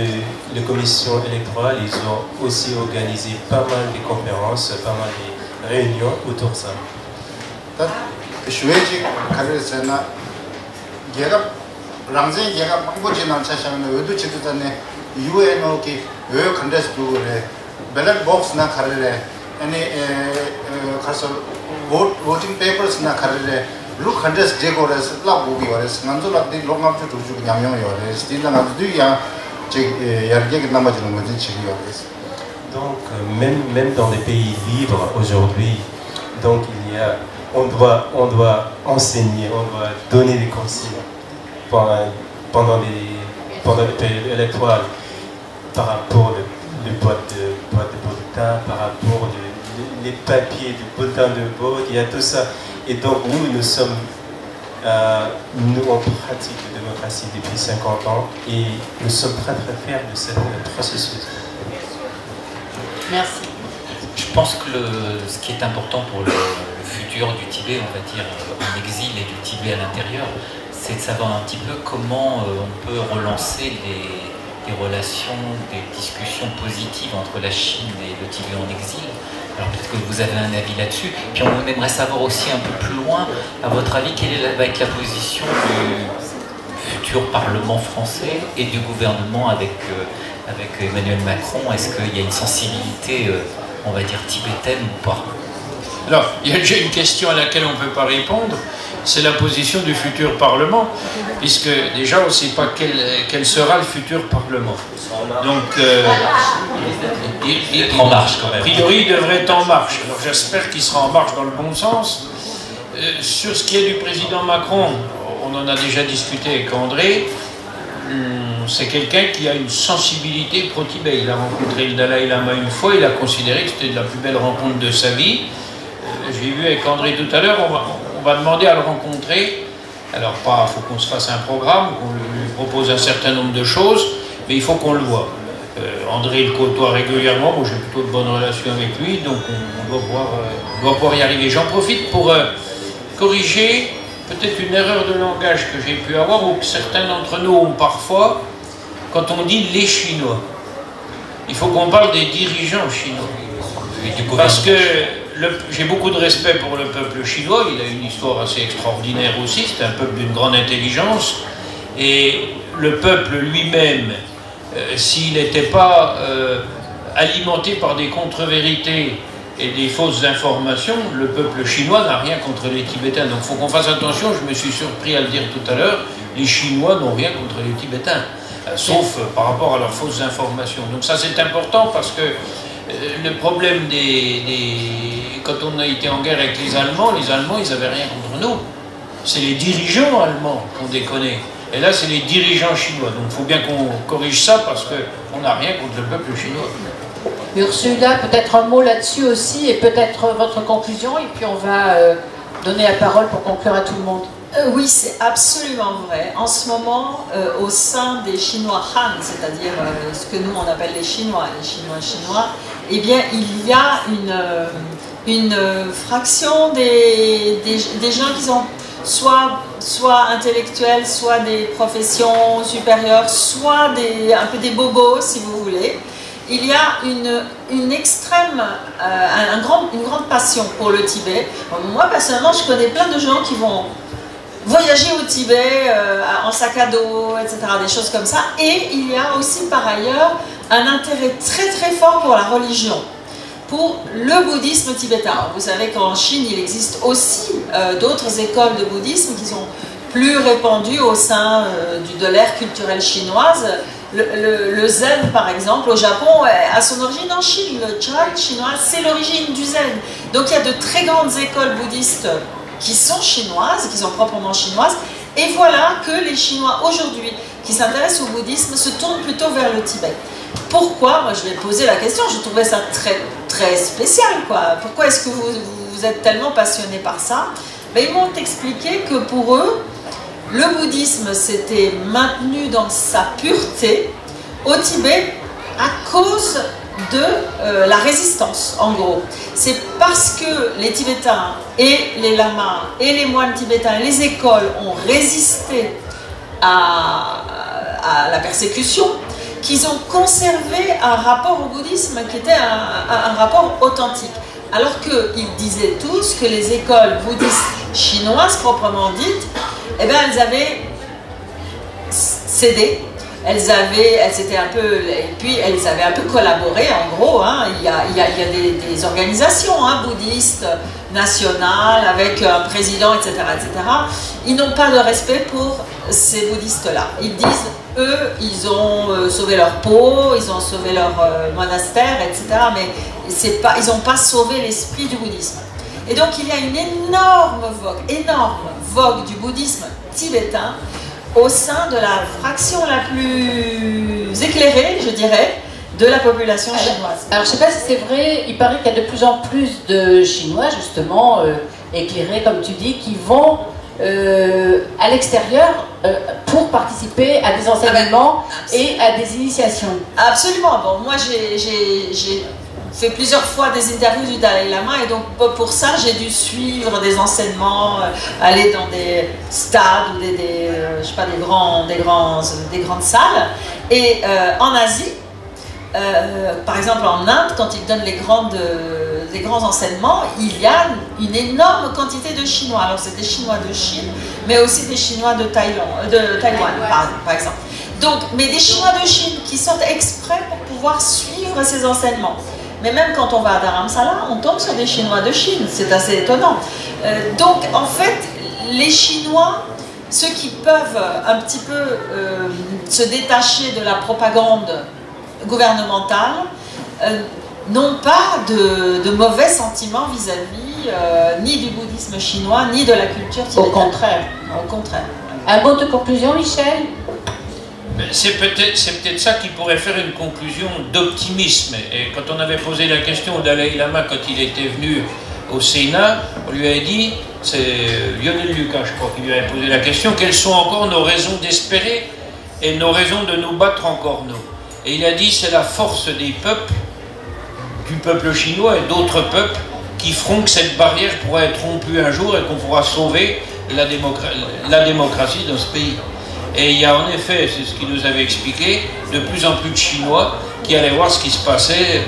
la commission électorale, ils ont aussi organisé pas mal de conférences, pas mal de réunions autour de ça. 랑제 얘가 망고지난 차샤는 의도 지도자네 UNO기 왜 컨데스도 그래 블랙 복스나 카르래 아니 가서 voting papers나 카르래 룩 컨데스 제고레스 라고기 와레스 만조라디 롱감주 도주 냠용이 와레스 딜라나 두야 제 야르게 남아지는 거지 지금 와레스. Donc même dans les pays libres aujourd'hui, donc on doit enseigner, on doit donner des consignes pendant les périodes électorales par rapport aux boîtes de bulletins, par rapport les papiers du bulletin de vote, il y a tout ça. Et donc nous sommes Nous, on pratique la démocratie depuis 50 ans et nous sommes très très fiers de ce processus. Merci. Je pense que ce qui est important pour le futur du Tibet, on va dire en exil et du Tibet à l'intérieur, c'est de savoir un petit peu comment on peut relancer des relations, des discussions positives entre la Chine et le Tibet en exil. Alors peut-être que vous avez un avis là-dessus. Puis on aimerait savoir aussi un peu plus loin, à votre avis, quelle va être la position du futur Parlement français et du gouvernement avec Emmanuel Macron. Est-ce qu'il y a une sensibilité, on va dire, tibétaine ou pas? Alors, il y a déjà une question à laquelle on ne peut pas répondre, c'est la position du futur Parlement, puisque déjà on ne sait pas quel sera le futur Parlement. Donc, en marche quand même. A priori, il devrait être en marche. Alors j'espère qu'il sera en marche dans le bon sens. Sur ce qui est du président Macron, on en a déjà discuté avec André. C'est quelqu'un qui a une sensibilité pro-Tibet. Il a rencontré le Dalai Lama une fois, il a considéré que c'était la plus belle rencontre de sa vie. J'ai vu avec André tout à l'heure, on va demander à le rencontrer. Alors, il faut qu'on se fasse un programme, qu'on lui propose un certain nombre de choses, mais il faut qu'on le voie. André le côtoie régulièrement, moi j'ai plutôt de bonnes relations avec lui, donc on doit pouvoir y arriver. J'en profite pour corriger peut-être une erreur de langage que j'ai pu avoir, ou que certains d'entre nous ont parfois, quand on dit les Chinois. Il faut qu'on parle des dirigeants chinois. Parce que j'ai beaucoup de respect pour le peuple chinois, il a une histoire assez extraordinaire aussi, c'est un peuple d'une grande intelligence, et le peuple lui-même, s'il n'était pas alimenté par des contre-vérités et des fausses informations, le peuple chinois n'a rien contre les Tibétains. Donc il faut qu'on fasse attention, je me suis surpris à le dire tout à l'heure, les Chinois n'ont rien contre les Tibétains, sauf par rapport à leurs fausses informations. Donc ça c'est important parce que le problème quand on a été en guerre avec les Allemands ils n'avaient rien contre nous. C'est les dirigeants allemands qu'on déconne. Et là, c'est les dirigeants chinois. Donc il faut bien qu'on corrige ça parce qu'on n'a rien contre le peuple chinois. Ursula, peut-être un mot là-dessus aussi et peut-être votre conclusion et puis on va donner la parole pour conclure à tout le monde. Oui, c'est absolument vrai. En ce moment, au sein des Chinois Han, c'est-à-dire ce que nous on appelle les Chinois chinois, eh bien il y a une fraction des gens qui sont soit intellectuels, soit des professions supérieures, soit un peu des bobos si vous voulez. Il y a une extrême, une grande passion pour le Tibet. Moi personnellement, je connais plein de gens qui vont voyager au Tibet en sac à dos, etc., des choses comme ça. Et il y a aussi par ailleurs un intérêt très très fort pour la religion, pour le bouddhisme tibétain. Alors, vous savez qu'en Chine, il existe aussi d'autres écoles de bouddhisme qui sont plus répandues au sein de l'ère culturelle chinoise. Le zen, par exemple, au Japon, a son origine en Chine. Le Chan chinois, c'est l'origine du zen. Donc il y a de très grandes écoles bouddhistes qui sont chinoises, qui sont proprement chinoises, et voilà que les Chinois aujourd'hui qui s'intéressent au bouddhisme se tournent plutôt vers le Tibet. Pourquoi? Moi je vais poser la question, je trouvais ça très, très spécial, quoi. Pourquoi est-ce que vous êtes tellement passionné par ça? Ben, ils m'ont expliqué que pour eux, le bouddhisme s'était maintenu dans sa pureté au Tibet à cause de la résistance, en gros. C'est parce que les Tibétains et les lamas et les moines tibétains, les écoles ont résisté à la persécution, qu'ils ont conservé un rapport au bouddhisme qui était un rapport authentique. Alors qu'ils disaient tous que les écoles bouddhistes chinoises, proprement dites, eh bien, elles avaient cédé. Elles s'étaient un peu, et puis elles avaient un peu collaboré, en gros. Hein. Il y a des organisations bouddhistes nationales avec un président, etc., etc. Ils n'ont pas de respect pour ces bouddhistes-là. Ils disent, eux, ils ont sauvé leur peau, ils ont sauvé leur monastère, etc. Mais ils n'ont pas sauvé l'esprit du bouddhisme. Et donc il y a une énorme vogue du bouddhisme tibétain au sein de la fraction la plus éclairée, je dirais, de la population chinoise. Alors je ne sais pas si c'est vrai, il paraît qu'il y a de plus en plus de Chinois, justement, éclairés, comme tu dis, qui vont à l'extérieur pour participer à des enseignements et à des initiations. Absolument. Bon, moi, j'ai fait plusieurs fois des interviews du Dalai Lama et donc pour ça, j'ai dû suivre des enseignements, aller dans des stades ou je sais pas, des grandes salles. Et en Asie, par exemple en Inde, quand ils donnent les grands enseignements, il y a une énorme quantité de Chinois. Alors c'est des Chinois de Chine, mais aussi des Chinois de Taïwan, par exemple. Donc, mais des Chinois de Chine qui sortent exprès pour pouvoir suivre ces enseignements. Mais même quand on va à Dharamsala, on tombe sur des Chinois de Chine. C'est assez étonnant. Donc, en fait, les Chinois, ceux qui peuvent un petit peu se détacher de la propagande gouvernementale, n'ont pas de mauvais sentiments vis-à-vis ni du bouddhisme chinois, ni de la culture tibétaine. Au contraire. Au contraire. Un mot de conclusion, Michel? C'est peut-être ça qui pourrait faire une conclusion d'optimisme. Et quand on avait posé la question au Dalai Lama, quand il était venu au Sénat, on lui avait dit, c'est Lionel Lucas, je crois, qui lui avait posé la question, quelles sont encore nos raisons d'espérer et nos raisons de nous battre encore, nous. Et il a dit, c'est la force des peuples, du peuple chinois et d'autres peuples, qui feront que cette barrière pourra être rompue un jour et qu'on pourra sauver la démocratie dans ce pays. Et il y a en effet, c'est ce qu'il nous avait expliqué, de plus en plus de Chinois qui allaient voir ce qui se passait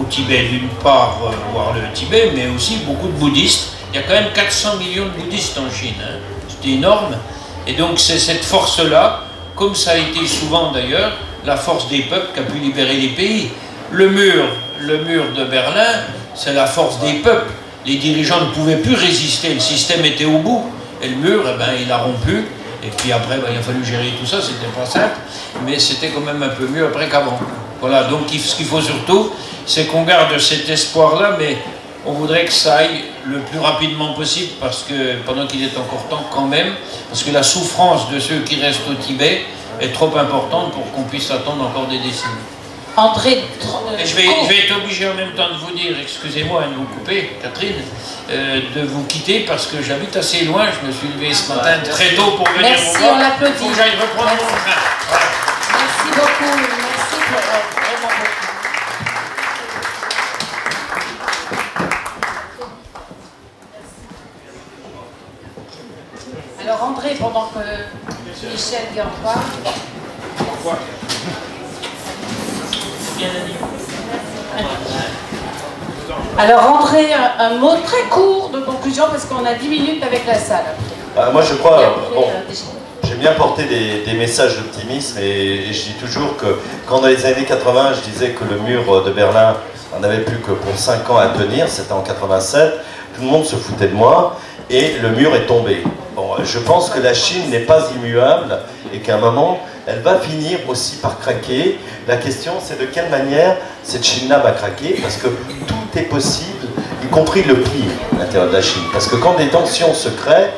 au Tibet, d'une part, voir le Tibet, mais aussi beaucoup de bouddhistes. Il y a quand même 400 millions de bouddhistes en Chine, hein. C'est énorme. Et donc c'est cette force-là, comme ça a été souvent d'ailleurs, la force des peuples qui a pu libérer les pays. Le mur de Berlin, c'est la force des peuples. Les dirigeants ne pouvaient plus résister, le système était au bout. Et le mur, eh ben, il a rompu. Et puis après, il a fallu gérer tout ça, c'était pas simple, mais c'était quand même un peu mieux après qu'avant. Voilà, donc ce qu'il faut surtout, c'est qu'on garde cet espoir-là, mais on voudrait que ça aille le plus rapidement possible, parce que pendant qu'il est encore temps quand même, parce que la souffrance de ceux qui restent au Tibet est trop importante pour qu'on puisse attendre encore des décennies. André, et je vais être obligé en même temps de vous dire, excusez-moi de vous couper, Catherine, de vous quitter parce que j'habite assez loin. Je me suis levé ce matin très tôt pour venir vous voir. On l'applaudit. Il faut que j'aille reprendre mon train. Voilà. Merci beaucoup. Merci vraiment beaucoup. Alors André, pendant que Michel dit au revoir. Au revoir. Alors André, un mot très court de conclusion parce qu'on a 10 minutes avec la salle. Moi je crois, bon, j'aime bien porter des messages d'optimisme et je dis toujours que quand dans les années 80 je disais que le mur de Berlin n'en avait plus que pour 5 ans à tenir, c'était en 87, tout le monde se foutait de moi et le mur est tombé. Bon, je pense que la Chine n'est pas immuable et qu'à un moment elle va finir aussi par craquer. La question, c'est de quelle manière cette Chine-là va craquer, parce que tout est possible, y compris le pire à l'intérieur de la Chine. Parce que quand des tensions se créent,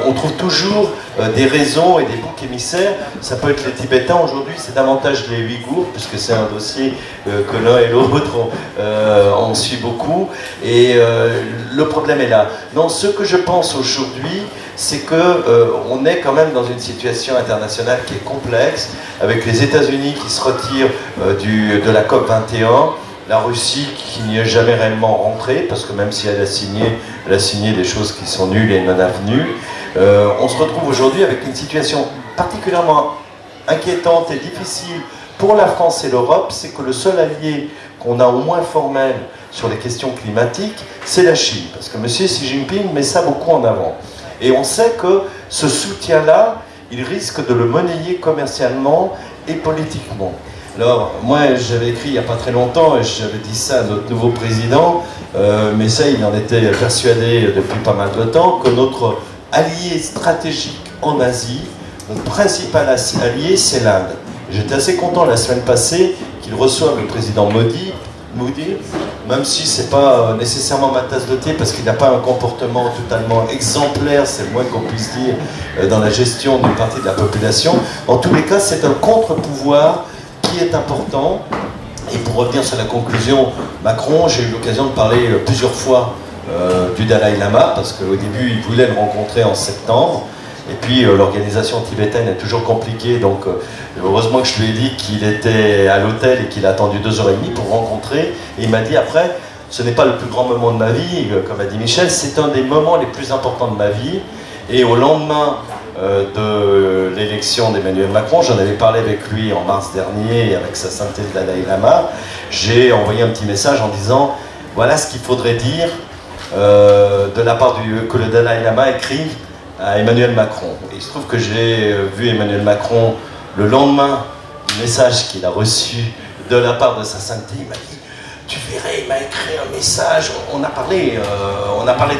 on trouve toujours des raisons et des boucs émissaires. Ça peut être les Tibétains aujourd'hui, c'est davantage les Ouïghours, puisque c'est un dossier que l'un et l'autre on suit beaucoup. Et le problème est là. Non, ce que je pense aujourd'hui, c'est qu'on est quand même dans une situation internationale qui est complexe, avec les États-Unis qui se retirent de la COP 21, la Russie qui n'y est jamais réellement rentrée, parce que même si elle a signé des choses qui sont nulles et non avenues. On se retrouve aujourd'hui avec une situation particulièrement inquiétante et difficile pour la France et l'Europe, c'est que le seul allié qu'on a au moins formel sur les questions climatiques, c'est la Chine, parce que M. Xi Jinping met ça beaucoup en avant. Et on sait que ce soutien-là, il risque de le monnayer commercialement et politiquement. Alors, moi, j'avais écrit il n'y a pas très longtemps, et j'avais dit ça à notre nouveau président, mais ça, il en était persuadé depuis pas mal de temps, que notre allié stratégique en Asie, notre principal allié, c'est l'Inde. J'étais assez content la semaine passée qu'il reçoive le président Modi, même si ce n'est pas nécessairement ma tasse de thé, parce qu'il n'a pas un comportement totalement exemplaire, c'est le moins qu'on puisse dire, dans la gestion d'une partie de la population. En tous les cas, c'est un contre-pouvoir qui est important. Et pour revenir sur la conclusion, Macron, j'ai eu l'occasion de parler plusieurs fois du Dalai Lama, parce qu'au début, il voulait le rencontrer en septembre. Et puis l'organisation tibétaine est toujours compliquée, donc heureusement que je lui ai dit qu'il était à l'hôtel et qu'il a attendu 2h30 pour rencontrer. Et il m'a dit après, ce n'est pas le plus grand moment de ma vie, comme a dit Michel, c'est un des moments les plus importants de ma vie. Et au lendemain de l'élection d'Emmanuel Macron, j'en avais parlé avec lui en mars dernier, avec sa sainteté de Dalai Lama, j'ai envoyé un petit message en disant, voilà ce qu'il faudrait dire de la part que le Dalai Lama écrive à Emmanuel Macron. Et il se trouve que j'ai vu Emmanuel Macron le lendemain du message qu'il a reçu de la part de sa sainteté. Il m'a dit, tu verrais, il m'a écrit un message, on a parlé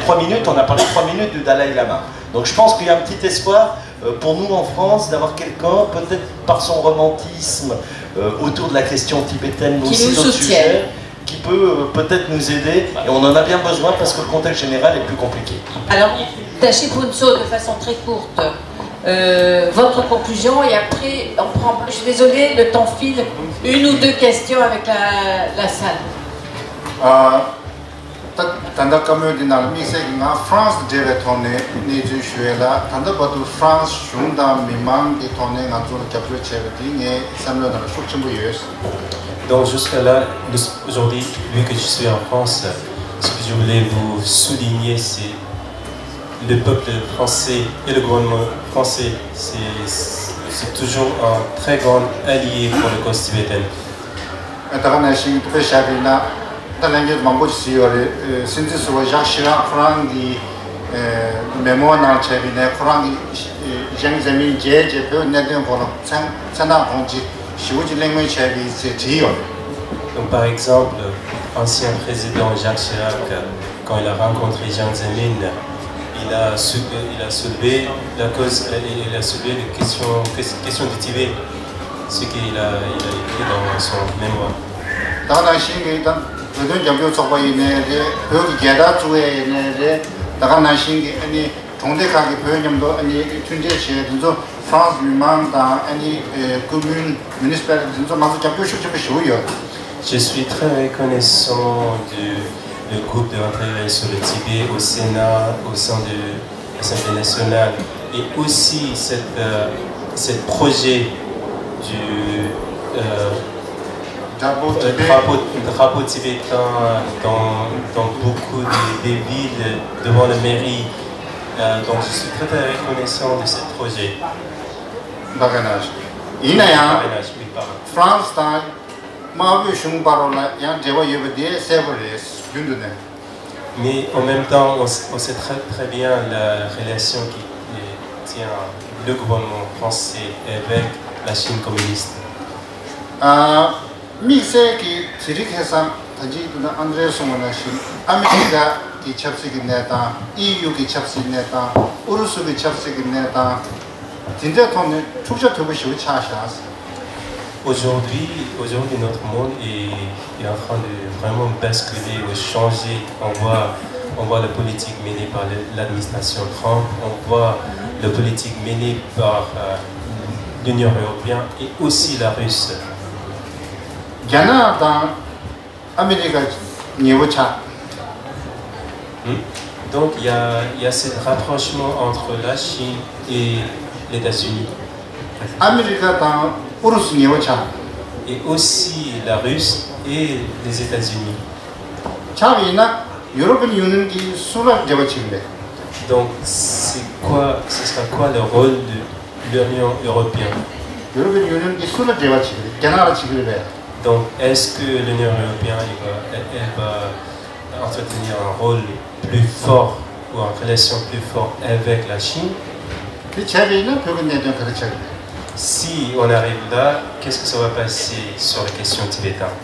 3 minutes du Dalai Lama. Donc je pense qu'il y a un petit espoir pour nous en France d'avoir quelqu'un, peut-être par son romantisme autour de la question tibétaine, mais aussi d'autres sujets, qui peut peut-être nous aider. Et on en a bien besoin parce que le contexte général est plus compliqué. Alors, Taché Phuntsho, de façon très courte, votre conclusion, et après, on prend, je suis désolée, le temps file, 1 ou 2 questions avec la salle. Tanda communal mixing France de tourner, Nizu Shuela, Tanda Batu France, Shunda, Mimang, et tourner dans le capture charity et Samuel dans le Chouchimbouyus. Donc jusqu'à là, aujourd'hui, vu que je suis en France, ce que je voulais vous souligner, c'est le peuple français et le gouvernement français, c'est toujours un très grand allié pour le cause tibétaine. Talangit Mambo Siore, since Jacques Chirac, Frangi, Mémoire dans le Chabine, Frangi, Jean Zemin, Jay, peu Nedin pour Sana Honji, Shiuji Language Chabi, c'est Tio. Donc par exemple, l'ancien président Jacques Chirac, quand il a rencontré Jiang Zemin, il a soulevé la cause, il a soulevé les questions du Tibet, ce qu'il a écrit dans son mémoire. Dans la Chine, dans le Jambu Soboyne, le Gada Joué, dans la Chine, et Tondeka, et Tunde, France, Mimang, dans une commune municipale, je suis très reconnaissant du groupe de travail sur le Tibet au Sénat, au sein de l'Assemblée nationale, et aussi ce projet du drapeau tibétain dans beaucoup des villes, devant la mairie. Donc je suis très reconnaissant de ce projet. Baganage. France, mais en même temps, on sait très bien la relation qui tient le gouvernement français avec la Chine communiste. Mixe qui Sirikesam, André Somonashi, America qui Chapsigineta, EU qui Chapsigineta, Urusu qui Chapsigineta, Tindeton, Chucha Tobishu Chachas. Aujourd'hui, notre monde est en train de vraiment basculer ou changer. On voit la politique menée par l'administration Trump, on voit la politique menée par l'Union européenne et aussi la Russie. Ghana dans l'Amérique, donc il y a ce rapprochement entre la Chine et les États-Unis. Et aussi la Russie et les États-Unis. Donc ce sera quoi le rôle de l'Union européenne? Donc est-ce que l'Union européenne va entretenir un rôle plus fort ou en relation plus forte avec la Chine? Si on arrive là, qu'est-ce que ça va passer sur la question tibétaine?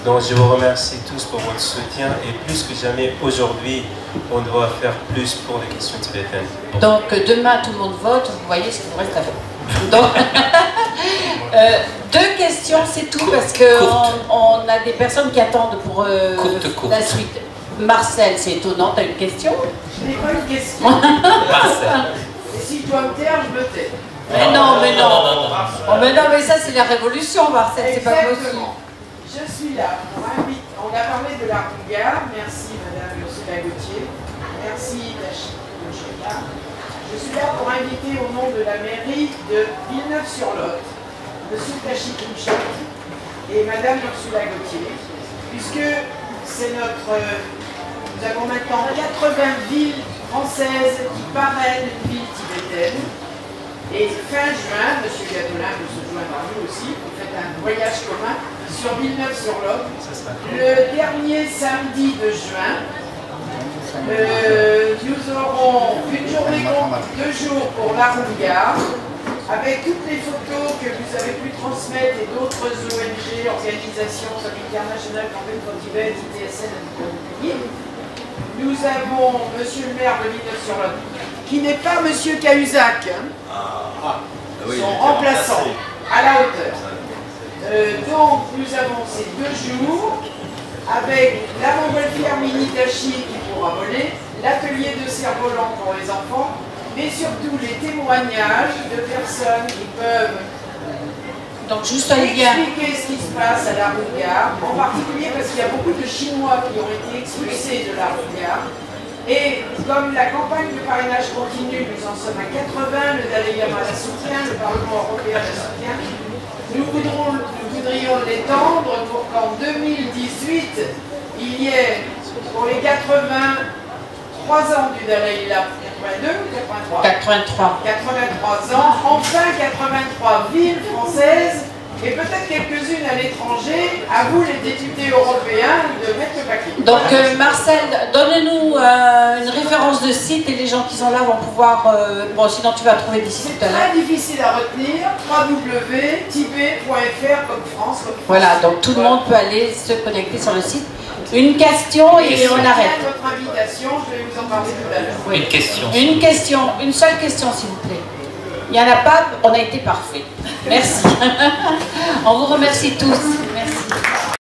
Donc je vous remercie tous pour votre soutien et plus que jamais aujourd'hui, on doit faire plus pour les questions tibétaines. Donc demain tout le monde vote, vous voyez ce qu'il vous reste à faire. Donc, 2 questions, c'est tout, parce qu'on a des personnes qui attendent pour la suite. Marcel, c'est étonnant, t'as une question? Je n'ai pas une question. Marcel. Et si je dois me taire, je me tais. Mais non, mais non. Oh, mais non, mais ça c'est la révolution, Marcel, c'est pas possible. Exactement. Je suis là pour inviter. On a parlé de la Rougarde. Merci Madame Ursula Gauthier. Merci Tachik Moucheka. Je suis là pour inviter au nom de la mairie de Villeneuve-sur-Lot, Monsieur Tachik Mouchek et Madame Ursula Gauthier, puisque c'est notre... nous avons maintenant 80 villes françaises qui parrainent une ville tibétaine. Et fin juin, M. Gadolin peut se joindre à nous aussi, vous faites un voyage commun sur Villeneuve-sur-Lot. Le dernier samedi de juin, nous aurons une journée, 2 jours pour la Rougarde, avec toutes les photos que vous avez pu transmettre et d'autres ONG, organisations comme International Campaign for Tibet, ITSN et compagnie. Nous avons M. le maire de Villeneuve-sur-Lot, qui n'est pas M. Cahuzac, son remplaçant, à la hauteur. Donc nous avons ces 2 jours, avec la montgolfière mini Tachi qui pourra voler, l'atelier de cerf-volant pour les enfants, mais surtout les témoignages de personnes qui peuvent donc juste un lien. Expliquer ce qui se passe à la Rougarde, en particulier parce qu'il y a beaucoup de Chinois qui ont été expulsés de la Rougarde. Et comme la campagne de parrainage continue, nous en sommes à 80, le Dalai Lama la soutient, le Parlement européen la soutient, nous voudrions l'étendre pour qu'en 2018, il y ait, pour les 83 ans du Dalai Lama, 82 ou 83 83 ans, enfin 83 villes françaises et peut-être quelques-unes à l'étranger, à vous les députés européens de mettre le paquet. Donc Marcel, donne-nous une référence de site et les gens qui sont là vont pouvoir... bon, sinon tu vas trouver d'ici tout à l'heure. C'est très difficile à retenir, www.tibet.fr comme France. Voilà, donc tout le monde peut aller se connecter sur le site. Une question et on arrête. Votre invitation, je vais vous en parler tout à l'heure. Oui. Une question. Une question, une seule question s'il vous plaît. Il n'y en a pas, on a été parfait. Merci. On vous remercie tous. Merci.